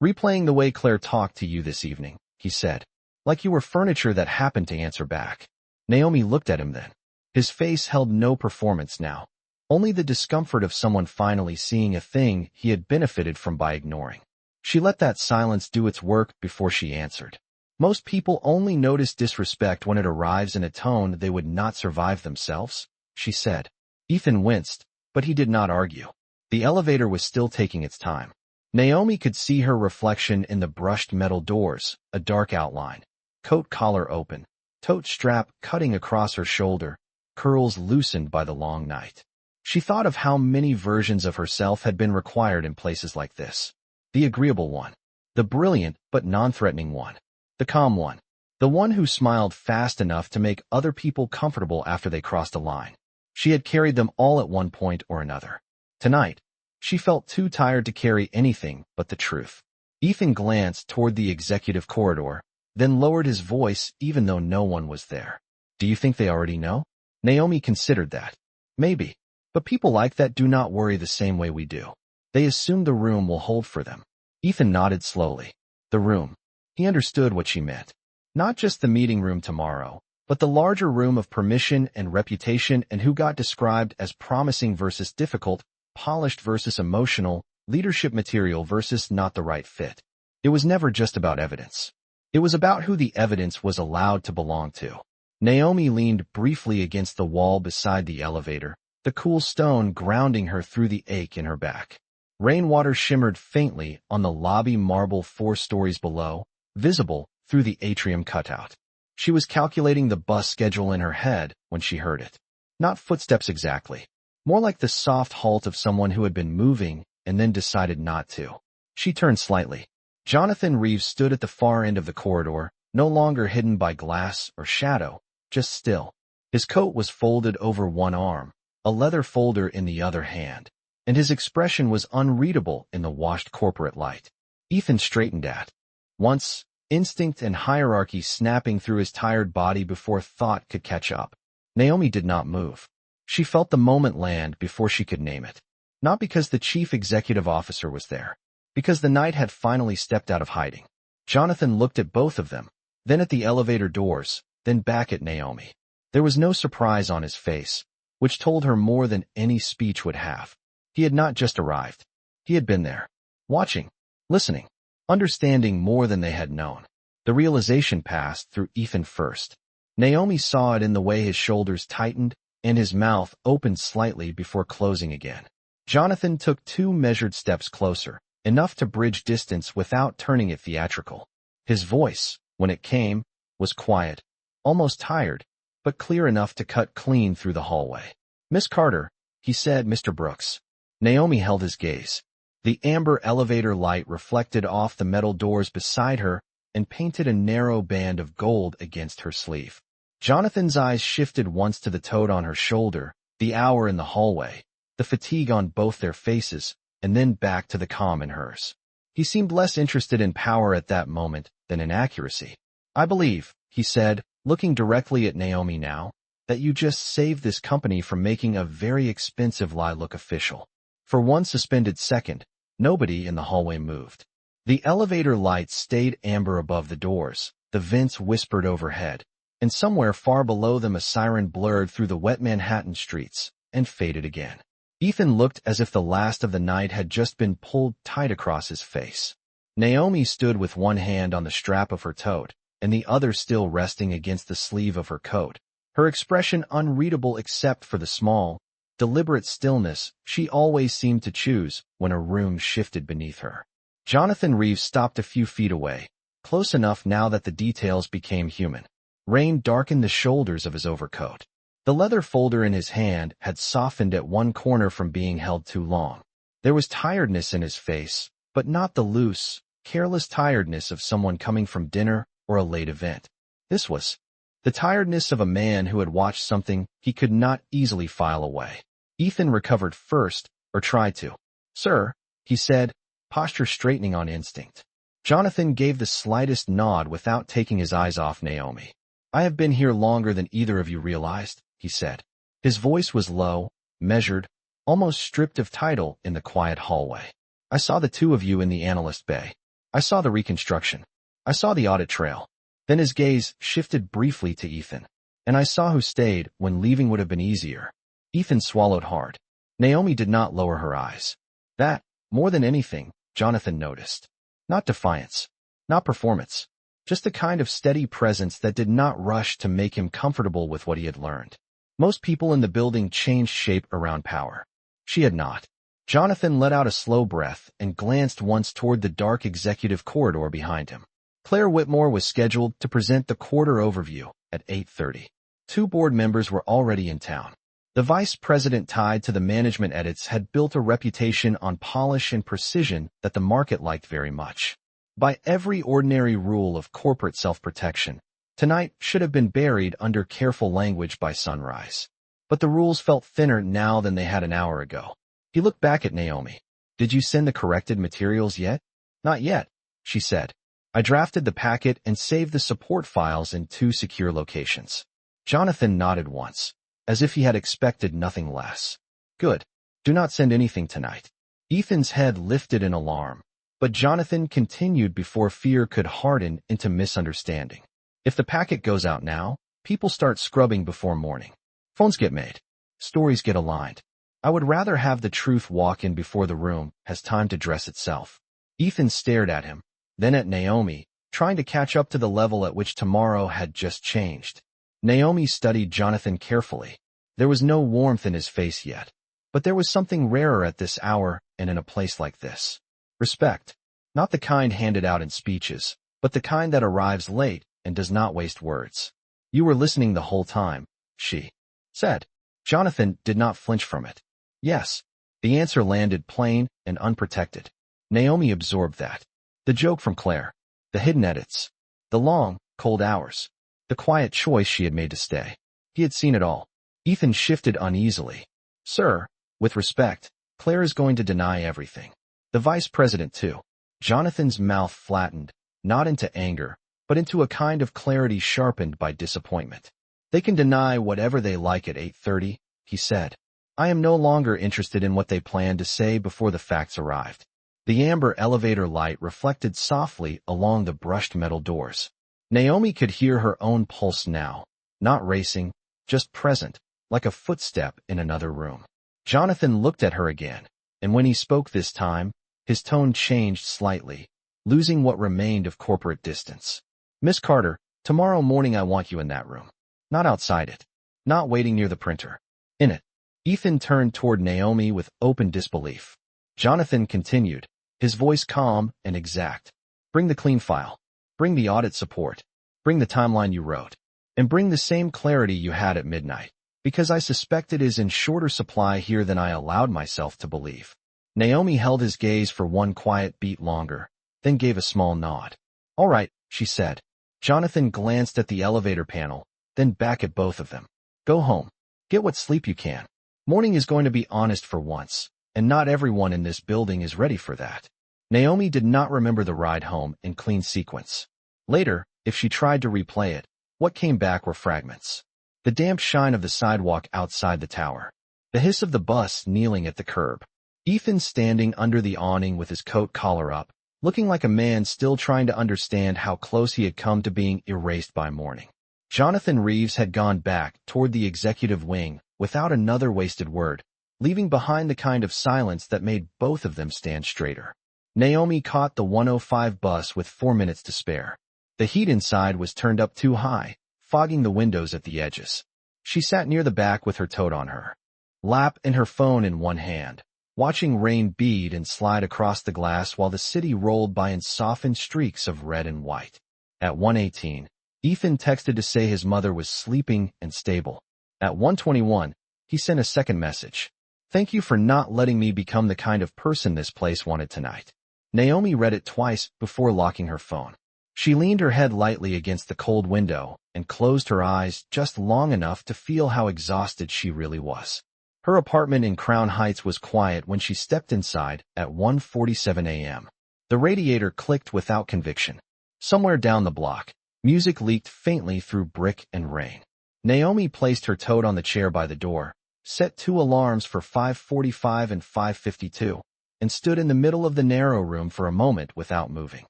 replaying the way Claire talked to you this evening, he said. Like you were furniture that happened to answer back. Naomi looked at him then. His face held no performance now. Only the discomfort of someone finally seeing a thing he had benefited from by ignoring. She let that silence do its work before she answered. Most people only notice disrespect when it arrives in a tone they would not survive themselves, she said. Ethan winced, but he did not argue. The elevator was still taking its time. Naomi could see her reflection in the brushed metal doors, a dark outline. Coat collar open, tote strap cutting across her shoulder, curls loosened by the long night. She thought of how many versions of herself had been required in places like this. The agreeable one. The brilliant but non-threatening one. The calm one. The one who smiled fast enough to make other people comfortable after they crossed a line. She had carried them all at one point or another. Tonight, she felt too tired to carry anything but the truth. Ethan glanced toward the executive corridor, then lowered his voice even though no one was there. Do you think they already know? Naomi considered that. Maybe. But people like that do not worry the same way we do. They assume the room will hold for them. Ethan nodded slowly. The room. He understood what she meant. Not just the meeting room tomorrow, but the larger room of permission and reputation and who got described as promising versus difficult, polished versus emotional, leadership material versus not the right fit. It was never just about evidence. It was about who the evidence was allowed to belong to. Naomi leaned briefly against the wall beside the elevator, the cool stone grounding her through the ache in her back. Rainwater shimmered faintly on the lobby marble 4 stories below, visible through the atrium cutout. She was calculating the bus schedule in her head when she heard it. Not footsteps exactly. More like the soft halt of someone who had been moving and then decided not to. She turned slightly. Jonathan Reeves stood at the far end of the corridor, no longer hidden by glass or shadow, just still. His coat was folded over one arm, a leather folder in the other hand, and his expression was unreadable in the washed corporate light. Ethan straightened at once, instinct and hierarchy snapping through his tired body before thought could catch up. Naomi did not move. She felt the moment land before she could name it. Not because the chief executive officer was there. Because the night had finally stepped out of hiding. Jonathan looked at both of them, then at the elevator doors, then back at Naomi. There was no surprise on his face, which told her more than any speech would have. He had not just arrived. He had been there. Watching. Listening. Understanding more than they had known. The realization passed through Ethan first. Naomi saw it in the way his shoulders tightened and his mouth opened slightly before closing again. Jonathan took 2 measured steps closer, enough to bridge distance without turning it theatrical. His voice, when it came, was quiet, almost tired, but clear enough to cut clean through the hallway. Miss Carter, he said, Mr. Brooks. Naomi held his gaze. The amber elevator light reflected off the metal doors beside her and painted a narrow band of gold against her sleeve. Jonathan's eyes shifted once to the toad on her shoulder, the hour in the hallway, the fatigue on both their faces, and then back to the calm in hers. He seemed less interested in power at that moment than in accuracy. I believe, he said, looking directly at Naomi now, that you just saved this company from making a very expensive lie look official. For one suspended second, nobody in the hallway moved. The elevator lights stayed amber above the doors, the vents whispered overhead, and somewhere far below them a siren blurred through the wet Manhattan streets, and faded again. Ethan looked as if the last of the night had just been pulled tight across his face. Naomi stood with one hand on the strap of her tote, and the other still resting against the sleeve of her coat, her expression unreadable except for the small, deliberate stillness she always seemed to choose when a room shifted beneath her. Jonathan Reeves stopped a few feet away, close enough now that the details became human. Rain darkened the shoulders of his overcoat. The leather folder in his hand had softened at one corner from being held too long. There was tiredness in his face, but not the loose, careless tiredness of someone coming from dinner or a late event. This was the tiredness of a man who had watched something he could not easily file away. Ethan recovered first, or tried to. "Sir," he said, posture straightening on instinct. Jonathan gave the slightest nod without taking his eyes off Naomi. "I have been here longer than either of you realized," he said. His voice was low, measured, almost stripped of title in the quiet hallway. "I saw the two of you in the analyst bay. I saw the reconstruction. I saw the audit trail." Then his gaze shifted briefly to Ethan. "And I saw who stayed when leaving would have been easier." Ethan swallowed hard. Naomi did not lower her eyes. That, more than anything, Jonathan noticed. Not defiance. Not performance. Just a kind of steady presence that did not rush to make him comfortable with what he had learned. Most people in the building changed shape around power. She had not. Jonathan let out a slow breath and glanced once toward the dark executive corridor behind him. Claire Whitmore was scheduled to present the quarter overview at 8:30. Two board members were already in town. The vice president tied to the management edits had built a reputation on polish and precision that the market liked very much. By every ordinary rule of corporate self-protection, tonight should have been buried under careful language by sunrise. But the rules felt thinner now than they had an hour ago. He looked back at Naomi. "Did you send the corrected materials yet?" "Not yet," she said. "I drafted the packet and saved the support files in 2 secure locations." Jonathan nodded once, as if he had expected nothing less. "Good. Do not send anything tonight." Ethan's head lifted in alarm, but Jonathan continued before fear could harden into misunderstanding. "If the packet goes out now, people start scrubbing before morning. Phones get made. Stories get aligned. I would rather have the truth walk in before the room has time to dress itself." Ethan stared at him, then at Naomi, trying to catch up to the level at which tomorrow had just changed. Naomi studied Jonathan carefully. There was no warmth in his face yet, but there was something rarer at this hour and in a place like this. Respect. Not the kind handed out in speeches, but the kind that arrives late and does not waste words. "You were listening the whole time," she said. Jonathan did not flinch from it. "Yes." The answer landed plain and unprotected. Naomi absorbed that. The joke from Claire. The hidden edits. The long, cold hours. The quiet choice she had made to stay. He had seen it all. Ethan shifted uneasily. "Sir, with respect, Claire is going to deny everything. The vice president too." Jonathan's mouth flattened, not into anger, but into a kind of clarity sharpened by disappointment. "They can deny whatever they like at 8:30, he said. "I am no longer interested in what they planned to say before the facts arrived." The amber elevator light reflected softly along the brushed metal doors. Naomi could hear her own pulse now, not racing, just present, like a footstep in another room. Jonathan looked at her again, and when he spoke this time, his tone changed slightly, losing what remained of corporate distance. "Miss Carter, tomorrow morning I want you in that room. Not outside it. Not waiting near the printer. In it." Ethan turned toward Naomi with open disbelief. Jonathan continued, his voice calm and exact. "Bring the clean file. Bring the audit support. Bring the timeline you wrote. And bring the same clarity you had at midnight, because I suspect it is in shorter supply here than I allowed myself to believe." Naomi held his gaze for one quiet beat longer, then gave a small nod. "All right," she said. Jonathan glanced at the elevator panel, then back at both of them. "Go home. Get what sleep you can. Morning is going to be honest for once, and not everyone in this building is ready for that." Naomi did not remember the ride home in clean sequence. Later, if she tried to replay it, what came back were fragments. The damp shine of the sidewalk outside the tower. The hiss of the bus kneeling at the curb. Ethan standing under the awning with his coat collar up, looking like a man still trying to understand how close he had come to being erased by morning. Jonathan Reeves had gone back toward the executive wing without another wasted word, leaving behind the kind of silence that made both of them stand straighter. Naomi caught the 1:05 bus with 4 minutes to spare. The heat inside was turned up too high, fogging the windows at the edges. She sat near the back with her tote on her lap and her phone in one hand, watching rain bead and slide across the glass while the city rolled by in softened streaks of red and white. At 1:18, Ethan texted to say his mother was sleeping and stable. At 1:21, he sent a second message. "Thank you for not letting me become the kind of person this place wanted tonight." Naomi read it twice before locking her phone. She leaned her head lightly against the cold window and closed her eyes just long enough to feel how exhausted she really was. Her apartment in Crown Heights was quiet when she stepped inside at 1:47 a.m. The radiator clicked without conviction. Somewhere down the block, music leaked faintly through brick and rain. Naomi placed her tote on the chair by the door, set 2 alarms for 5:45 and 5:52, and stood in the middle of the narrow room for a moment without moving.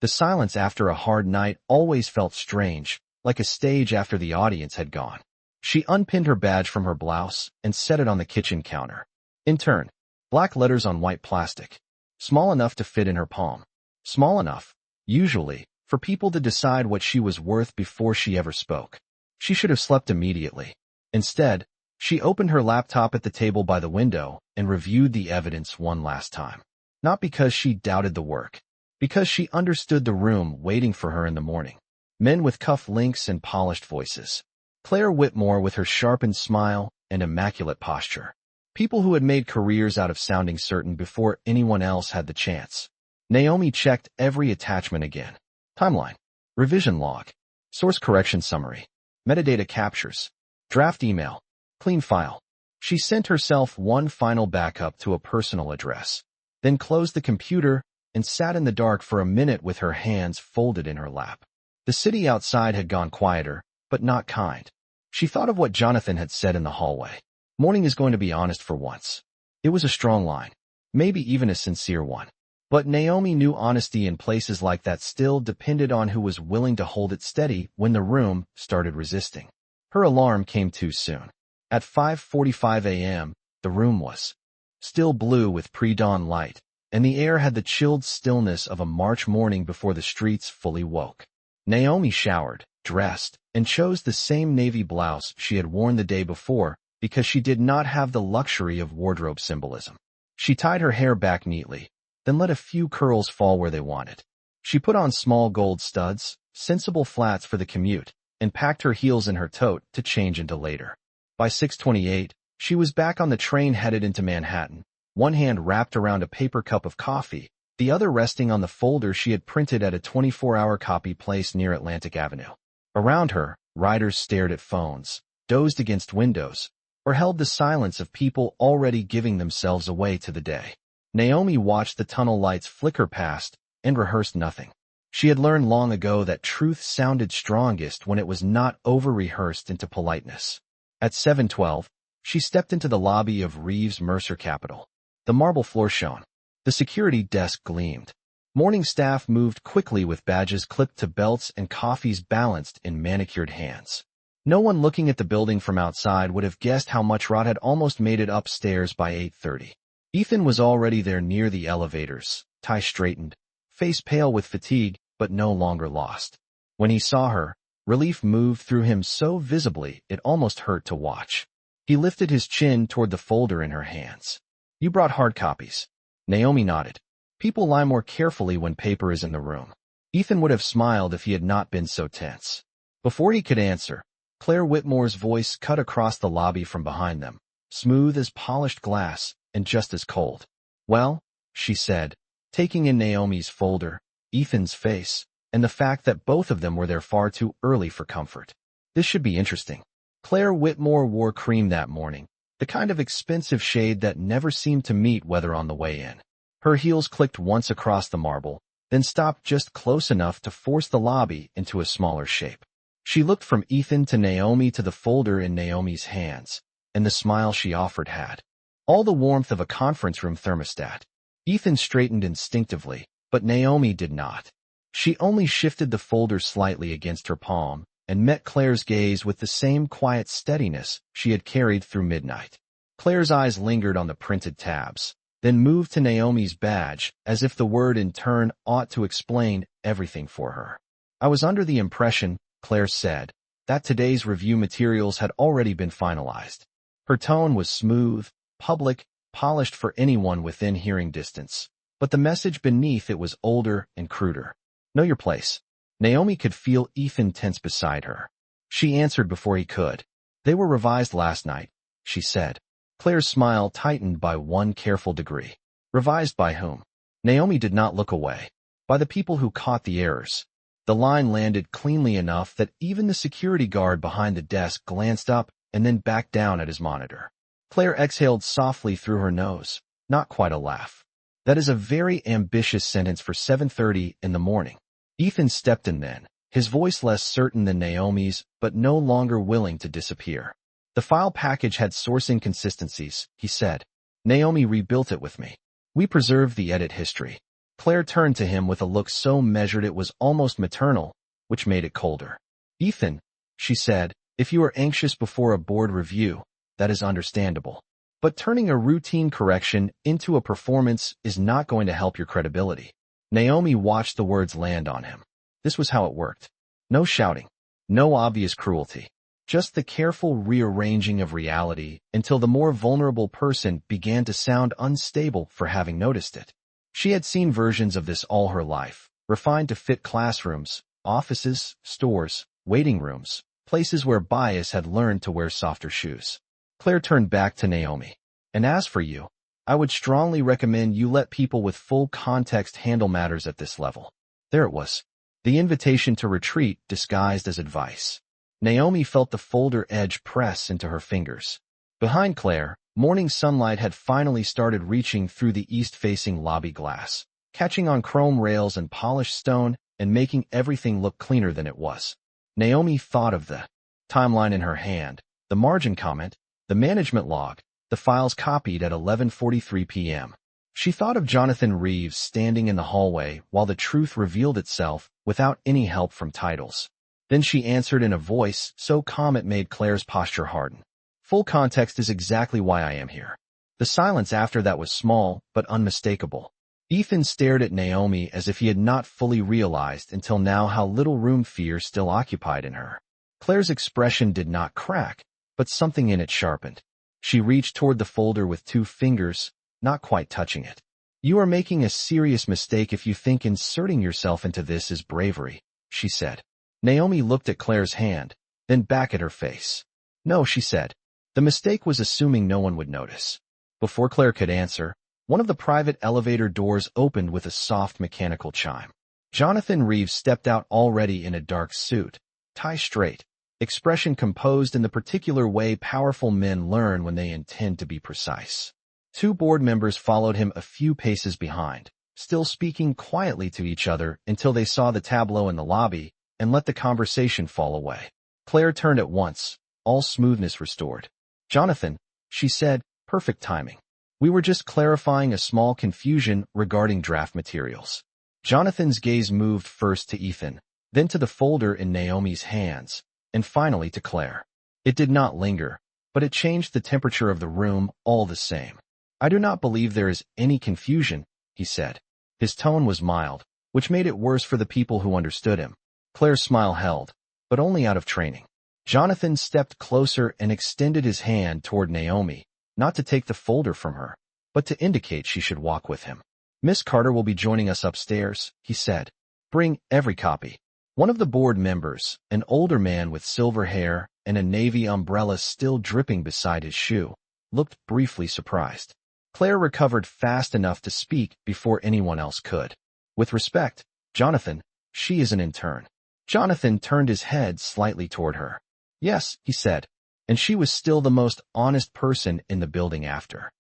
The silence after a hard night always felt strange, like a stage after the audience had gone. She unpinned her badge from her blouse and set it on the kitchen counter. Intern. Black letters on white plastic. Small enough to fit in her palm. Small enough, usually, for people to decide what she was worth before she ever spoke. She should have slept immediately. Instead, she opened her laptop at the table by the window and reviewed the evidence one last time. Not because she doubted the work, because she understood the room waiting for her in the morning. Men with cuff links and polished voices. Claire Whitmore with her sharpened smile and immaculate posture. People who had made careers out of sounding certain before anyone else had the chance. Naomi checked every attachment again. Timeline. Revision log. Source correction summary. Metadata captures. Draft email. Clean file. She sent herself one final backup to a personal address, then closed the computer and sat in the dark for a minute with her hands folded in her lap. The city outside had gone quieter, but not kind. She thought of what Jonathan had said in the hallway. Morning is going to be honest for once. It was a strong line, maybe even a sincere one. But Naomi knew honesty in places like that still depended on who was willing to hold it steady when the room started resisting. Her alarm came too soon. At 5:45 a.m., the room was still blue with pre-dawn light, and the air had the chilled stillness of a March morning before the streets fully woke. Naomi showered, dressed, and chose the same navy blouse she had worn the day before because she did not have the luxury of wardrobe symbolism. She tied her hair back neatly, then let a few curls fall where they wanted. She put on small gold studs, sensible flats for the commute, and packed her heels in her tote to change into later. By 6:28, she was back on the train headed into Manhattan, one hand wrapped around a paper cup of coffee, the other resting on the folder she had printed at a 24-hour copy place near Atlantic Avenue. Around her, riders stared at phones, dozed against windows, or held the silence of people already giving themselves away to the day. Naomi watched the tunnel lights flicker past and rehearsed nothing. She had learned long ago that truth sounded strongest when it was not over-rehearsed into politeness. At 7:12, she stepped into the lobby of Reeves Mercer Capital. The marble floor shone. The security desk gleamed. Morning staff moved quickly with badges clipped to belts and coffees balanced in manicured hands. No one looking at the building from outside would have guessed how much rot had almost made it upstairs by 8:30. Ethan was already there near the elevators, tie straightened, face pale with fatigue, but no longer lost. When he saw her, relief moved through him so visibly it almost hurt to watch. He lifted his chin toward the folder in her hands. "You brought hard copies." Naomi nodded. People lie more carefully when paper is in the room. Ethan would have smiled if he had not been so tense. Before he could answer, Claire Whitmore's voice cut across the lobby from behind them, smooth as polished glass and just as cold. "Well," she said, taking in Naomi's folder, Ethan's face, and the fact that both of them were there far too early for comfort. "This should be interesting." Claire Whitmore wore cream that morning, the kind of expensive shade that never seemed to meet weather on the way in. Her heels clicked once across the marble, then stopped just close enough to force the lobby into a smaller shape. She looked from Ethan to Naomi to the folder in Naomi's hands, and the smile she offered had all the warmth of a conference room thermostat. Ethan straightened instinctively, but Naomi did not. She only shifted the folder slightly against her palm and met Claire's gaze with the same quiet steadiness she had carried through midnight. Claire's eyes lingered on the printed tabs, then moved to Naomi's badge as if the word intern ought to explain everything for her. "I was under the impression," Claire said, "that today's review materials had already been finalized." Her tone was smooth, public, polished for anyone within hearing distance. But the message beneath it was older and cruder. Know your place. Naomi could feel Ethan tense beside her. She answered before he could. They were revised last night, she said. Claire's smile tightened by one careful degree. Revised by whom? Naomi did not look away. By the people who caught the errors. The line landed cleanly enough that even the security guard behind the desk glanced up and then backed down at his monitor. Claire exhaled softly through her nose, not quite a laugh. That is a very ambitious sentence for 7:30 in the morning. Ethan stepped in then, his voice less certain than Naomi's, but no longer willing to disappear. The file package had source inconsistencies, he said. Naomi rebuilt it with me. We preserved the edit history. Claire turned to him with a look so measured it was almost maternal, which made it colder. Ethan, she said, if you are anxious before a board review, that is understandable. But turning a routine correction into a performance is not going to help your credibility. Naomi watched the words land on him. This was how it worked. No shouting. No obvious cruelty. Just the careful rearranging of reality until the more vulnerable person began to sound unstable for having noticed it. She had seen versions of this all her life, refined to fit classrooms, offices, stores, waiting rooms, places where bias had learned to wear softer shoes. Claire turned back to Naomi. And as for you, I would strongly recommend you let people with full context handle matters at this level. There it was. The invitation to retreat disguised as advice. Naomi felt the folder edge press into her fingers. Behind Claire, morning sunlight had finally started reaching through the east-facing lobby glass, catching on chrome rails and polished stone and making everything look cleaner than it was. Naomi thought of the timeline in her hand, the margin comment, the management log, the files copied at 11:43 p.m. She thought of Jonathan Reeves standing in the hallway while the truth revealed itself without any help from titles. Then she answered in a voice so calm it made Claire's posture harden. Full context is exactly why I am here. The silence after that was small, but unmistakable. Ethan stared at Naomi as if he had not fully realized until now how little room fear still occupied in her. Claire's expression did not crack, but something in it sharpened. She reached toward the folder with 2 fingers, not quite touching it. You are making a serious mistake if you think inserting yourself into this is bravery, she said. Naomi looked at Claire's hand, then back at her face. No, she said. The mistake was assuming no one would notice. Before Claire could answer, one of the private elevator doors opened with a soft mechanical chime. Jonathan Reeves stepped out already in a dark suit, tie straight, expression composed in the particular way powerful men learn when they intend to be precise. 2 board members followed him a few paces behind, still speaking quietly to each other until they saw the tableau in the lobby and let the conversation fall away. Claire turned at once, all smoothness restored. Jonathan, she said, perfect timing. We were just clarifying a small confusion regarding draft materials. Jonathan's gaze moved first to Ethan, then to the folder in Naomi's hands, and finally to Claire. It did not linger, but it changed the temperature of the room all the same. I do not believe there is any confusion, he said. His tone was mild, which made it worse for the people who understood him. Claire's smile held, but only out of training. Jonathan stepped closer and extended his hand toward Naomi, not to take the folder from her, but to indicate she should walk with him. Miss Carter will be joining us upstairs, he said. Bring every copy. One of the board members, an older man with silver hair and a navy umbrella still dripping beside his shoe, looked briefly surprised. Claire recovered fast enough to speak before anyone else could. With respect, Jonathan, she is an intern. Jonathan turned his head slightly toward her. Yes, he said, and she was still the most honest person in the building after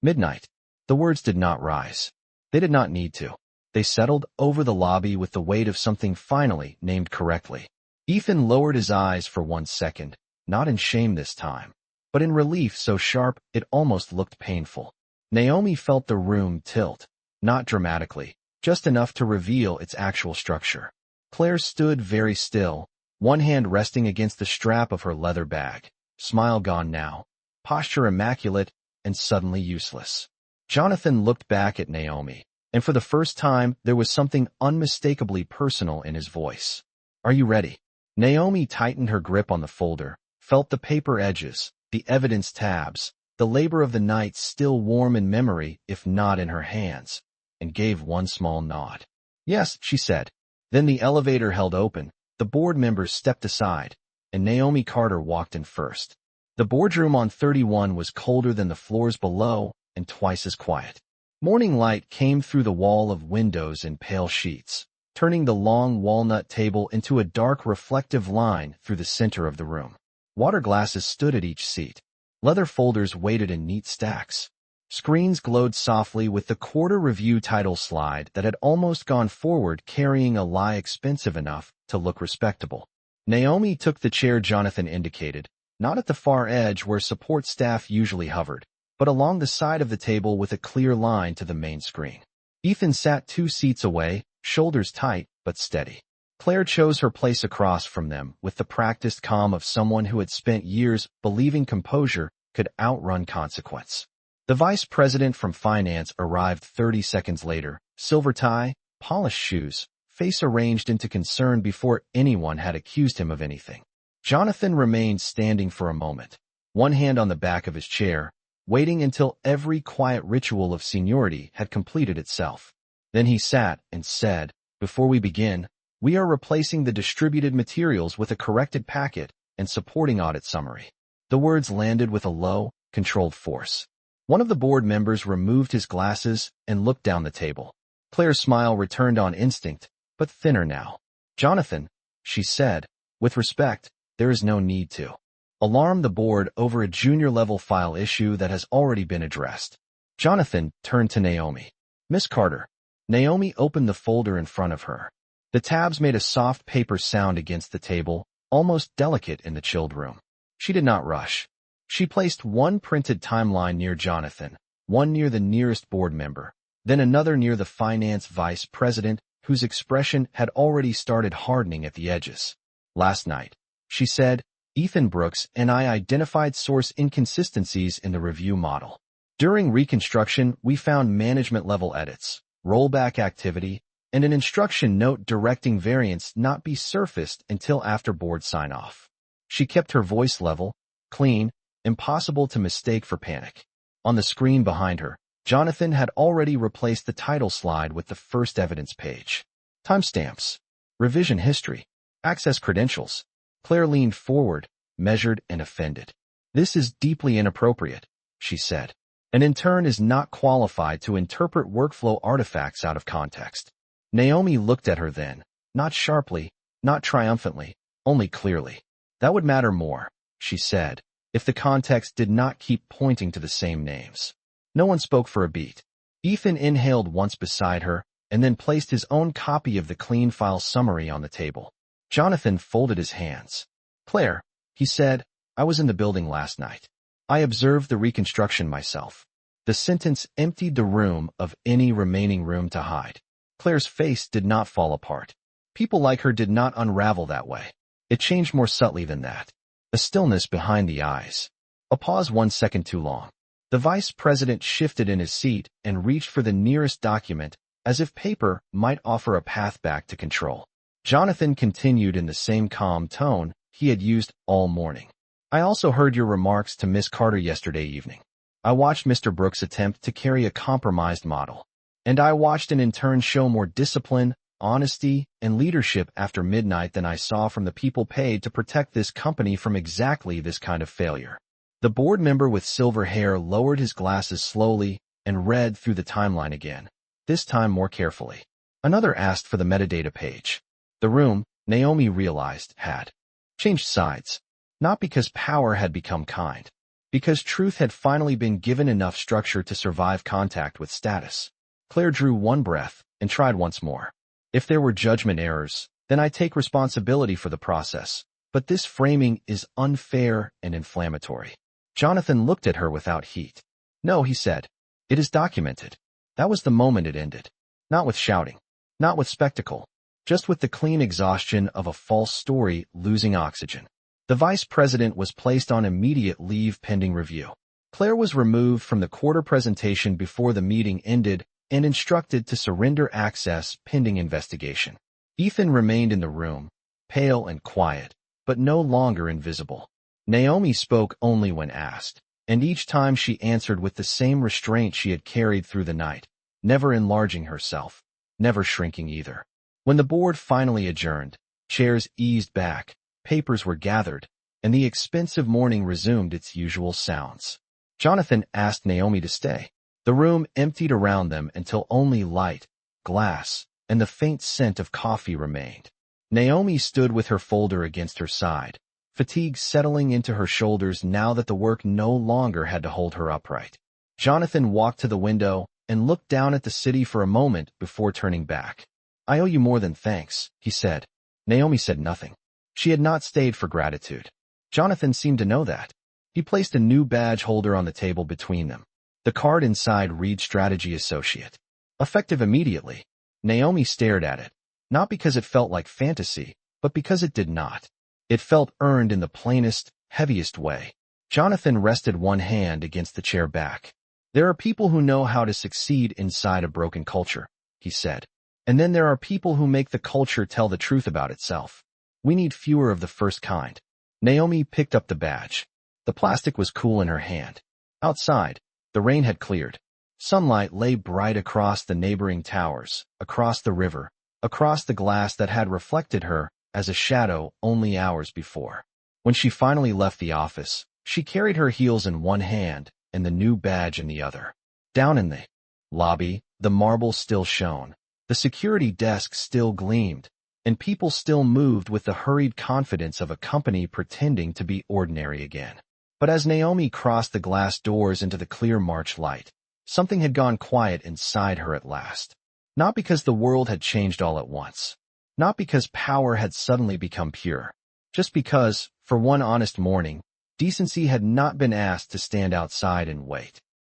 midnight. The words did not rise. They did not need to. They settled over the lobby with the weight of something finally named correctly. Ethan lowered his eyes for 1 second, not in shame this time, but in relief so sharp it almost looked painful. Naomi felt the room tilt, not dramatically, just enough to reveal its actual structure. Claire stood very still, one hand resting against the strap of her leather bag, smile gone now, posture immaculate and suddenly useless. Jonathan looked back at Naomi, and for the first time there was something unmistakably personal in his voice. Are you ready? Naomi tightened her grip on the folder, felt the paper edges, the evidence tabs, the labor of the night still warm in memory if not in her hands, and gave one small nod. "Yes," she said. Then the elevator held open, the board members stepped aside, and Naomi Carter walked in first. The boardroom on 31 was colder than the floors below and twice as quiet. Morning light came through the wall of windows in pale sheets, turning the long walnut table into a dark reflective line through the center of the room. Water glasses stood at each seat. Leather folders waited in neat stacks. Screens glowed softly with the quarter review title slide that had almost gone forward, carrying a lie expensive enough to look respectable. Naomi took the chair Jonathan indicated, not at the far edge where support staff usually hovered, but along the side of the table with a clear line to the main screen. Ethan sat 2 seats away, shoulders tight but steady. Claire chose her place across from them with the practiced calm of someone who had spent years believing composure could outrun consequence. The vice president from finance arrived 30 seconds later, silver tie, polished shoes, face arranged into concern before anyone had accused him of anything. Jonathan remained standing for a moment, one hand on the back of his chair, waiting until every quiet ritual of seniority had completed itself. Then he sat and said, "Before we begin, we are replacing the distributed materials with a corrected packet and supporting audit summary." The words landed with a low, controlled force. One of the board members removed his glasses and looked down the table. Claire's smile returned on instinct, but thinner now. "Jonathan," she said, "with respect, there is no need to alarm the board over a junior-level file issue that has already been addressed." Jonathan turned to Naomi. "Miss Carter." Naomi opened the folder in front of her. The tabs made a soft paper sound against the table, almost delicate in the chilled room. She did not rush. She placed one printed timeline near Jonathan, one near the nearest board member, then another near the finance vice president, whose expression had already started hardening at the edges. "Last night," she said, "Ethan Brooks and I identified source inconsistencies in the review model. During reconstruction, we found management-level edits, rollback activity, and an instruction note directing variance not be surfaced until after board sign-off." She kept her voice level, clean, impossible to mistake for panic. On the screen behind her, Jonathan had already replaced the title slide with the first evidence page. Timestamps, revision history, access credentials. Claire leaned forward, measured and offended. "This is deeply inappropriate," she said. "An intern is not qualified to interpret workflow artifacts out of context." Naomi looked at her then, not sharply, not triumphantly, only clearly. "That would matter more," she said, "if the context did not keep pointing to the same names." No one spoke for a beat. Ethan inhaled once beside her, and then placed his own copy of the clean file summary on the table. Jonathan folded his hands. "Claire," he said, "I was in the building last night. I observed the reconstruction myself." The sentence emptied the room of any remaining room to hide. Claire's face did not fall apart. People like her did not unravel that way. It changed more subtly than that. A stillness behind the eyes. A pause 1 second too long. The vice president shifted in his seat and reached for the nearest document, as if paper might offer a path back to control. Jonathan continued in the same calm tone he had used all morning. "I also heard your remarks to Miss Carter yesterday evening. I watched Mr. Brooks attempt to carry a compromised model. And I watched an intern show more discipline, honesty, and leadership after midnight than I saw from the people paid to protect this company from exactly this kind of failure." The board member with silver hair lowered his glasses slowly and read through the timeline again, this time more carefully. Another asked for the metadata page. The room, Naomi realized, had changed sides. Not because power had become kind, because truth had finally been given enough structure to survive contact with status. Claire drew one breath and tried once more. "If there were judgment errors, then I take responsibility for the process, but this framing is unfair and inflammatory." Jonathan looked at her without heat. "No," he said. "It is documented." That was the moment it ended. Not with shouting, not with spectacle, just with the clean exhaustion of a false story losing oxygen. The vice president was placed on immediate leave pending review. Claire was removed from the quarter presentation before the meeting ended and instructed to surrender access pending investigation. Ethan remained in the room, pale and quiet, but no longer invisible. Naomi spoke only when asked, And each time she answered with the same restraint she had carried through the night, never enlarging herself, never shrinking either. When the board finally adjourned, chairs eased back, papers were gathered, and the expensive morning resumed its usual sounds. Jonathan asked Naomi to stay. The room emptied around them until only light, glass, and the faint scent of coffee remained. Naomi stood with her folder against her side, fatigue settling into her shoulders now that the work no longer had to hold her upright. Jonathan walked to the window and looked down at the city for a moment before turning back. "I owe you more than thanks," he said. Naomi said nothing. She had not stayed for gratitude. Jonathan seemed to know that. He placed a new badge holder on the table between them. The card inside read Strategy Associate. Effective immediately. Naomi stared at it, not because it felt like fantasy, but because it did not. It felt earned in the plainest, heaviest way. Jonathan rested one hand against the chair back. "There are people who know how to succeed inside a broken culture," he said. "And then there are people who make the culture tell the truth about itself. We need fewer of the first kind." Naomi picked up the badge. The plastic was cool in her hand. Outside, the rain had cleared. Sunlight lay bright across the neighboring towers, across the river, across the glass that had reflected her as a shadow only hours before. When she finally left the office, she carried her heels in one hand and the new badge in the other. Down in the lobby, the marble still shone, the security desk still gleamed, and people still moved with the hurried confidence of a company pretending to be ordinary again. But as Naomi crossed the glass doors into the clear March light, something had gone quiet inside her at last. Not because the world had changed all at once. Not because power had suddenly become pure. Just because, for one honest morning, decency had not been asked to stand outside and wait.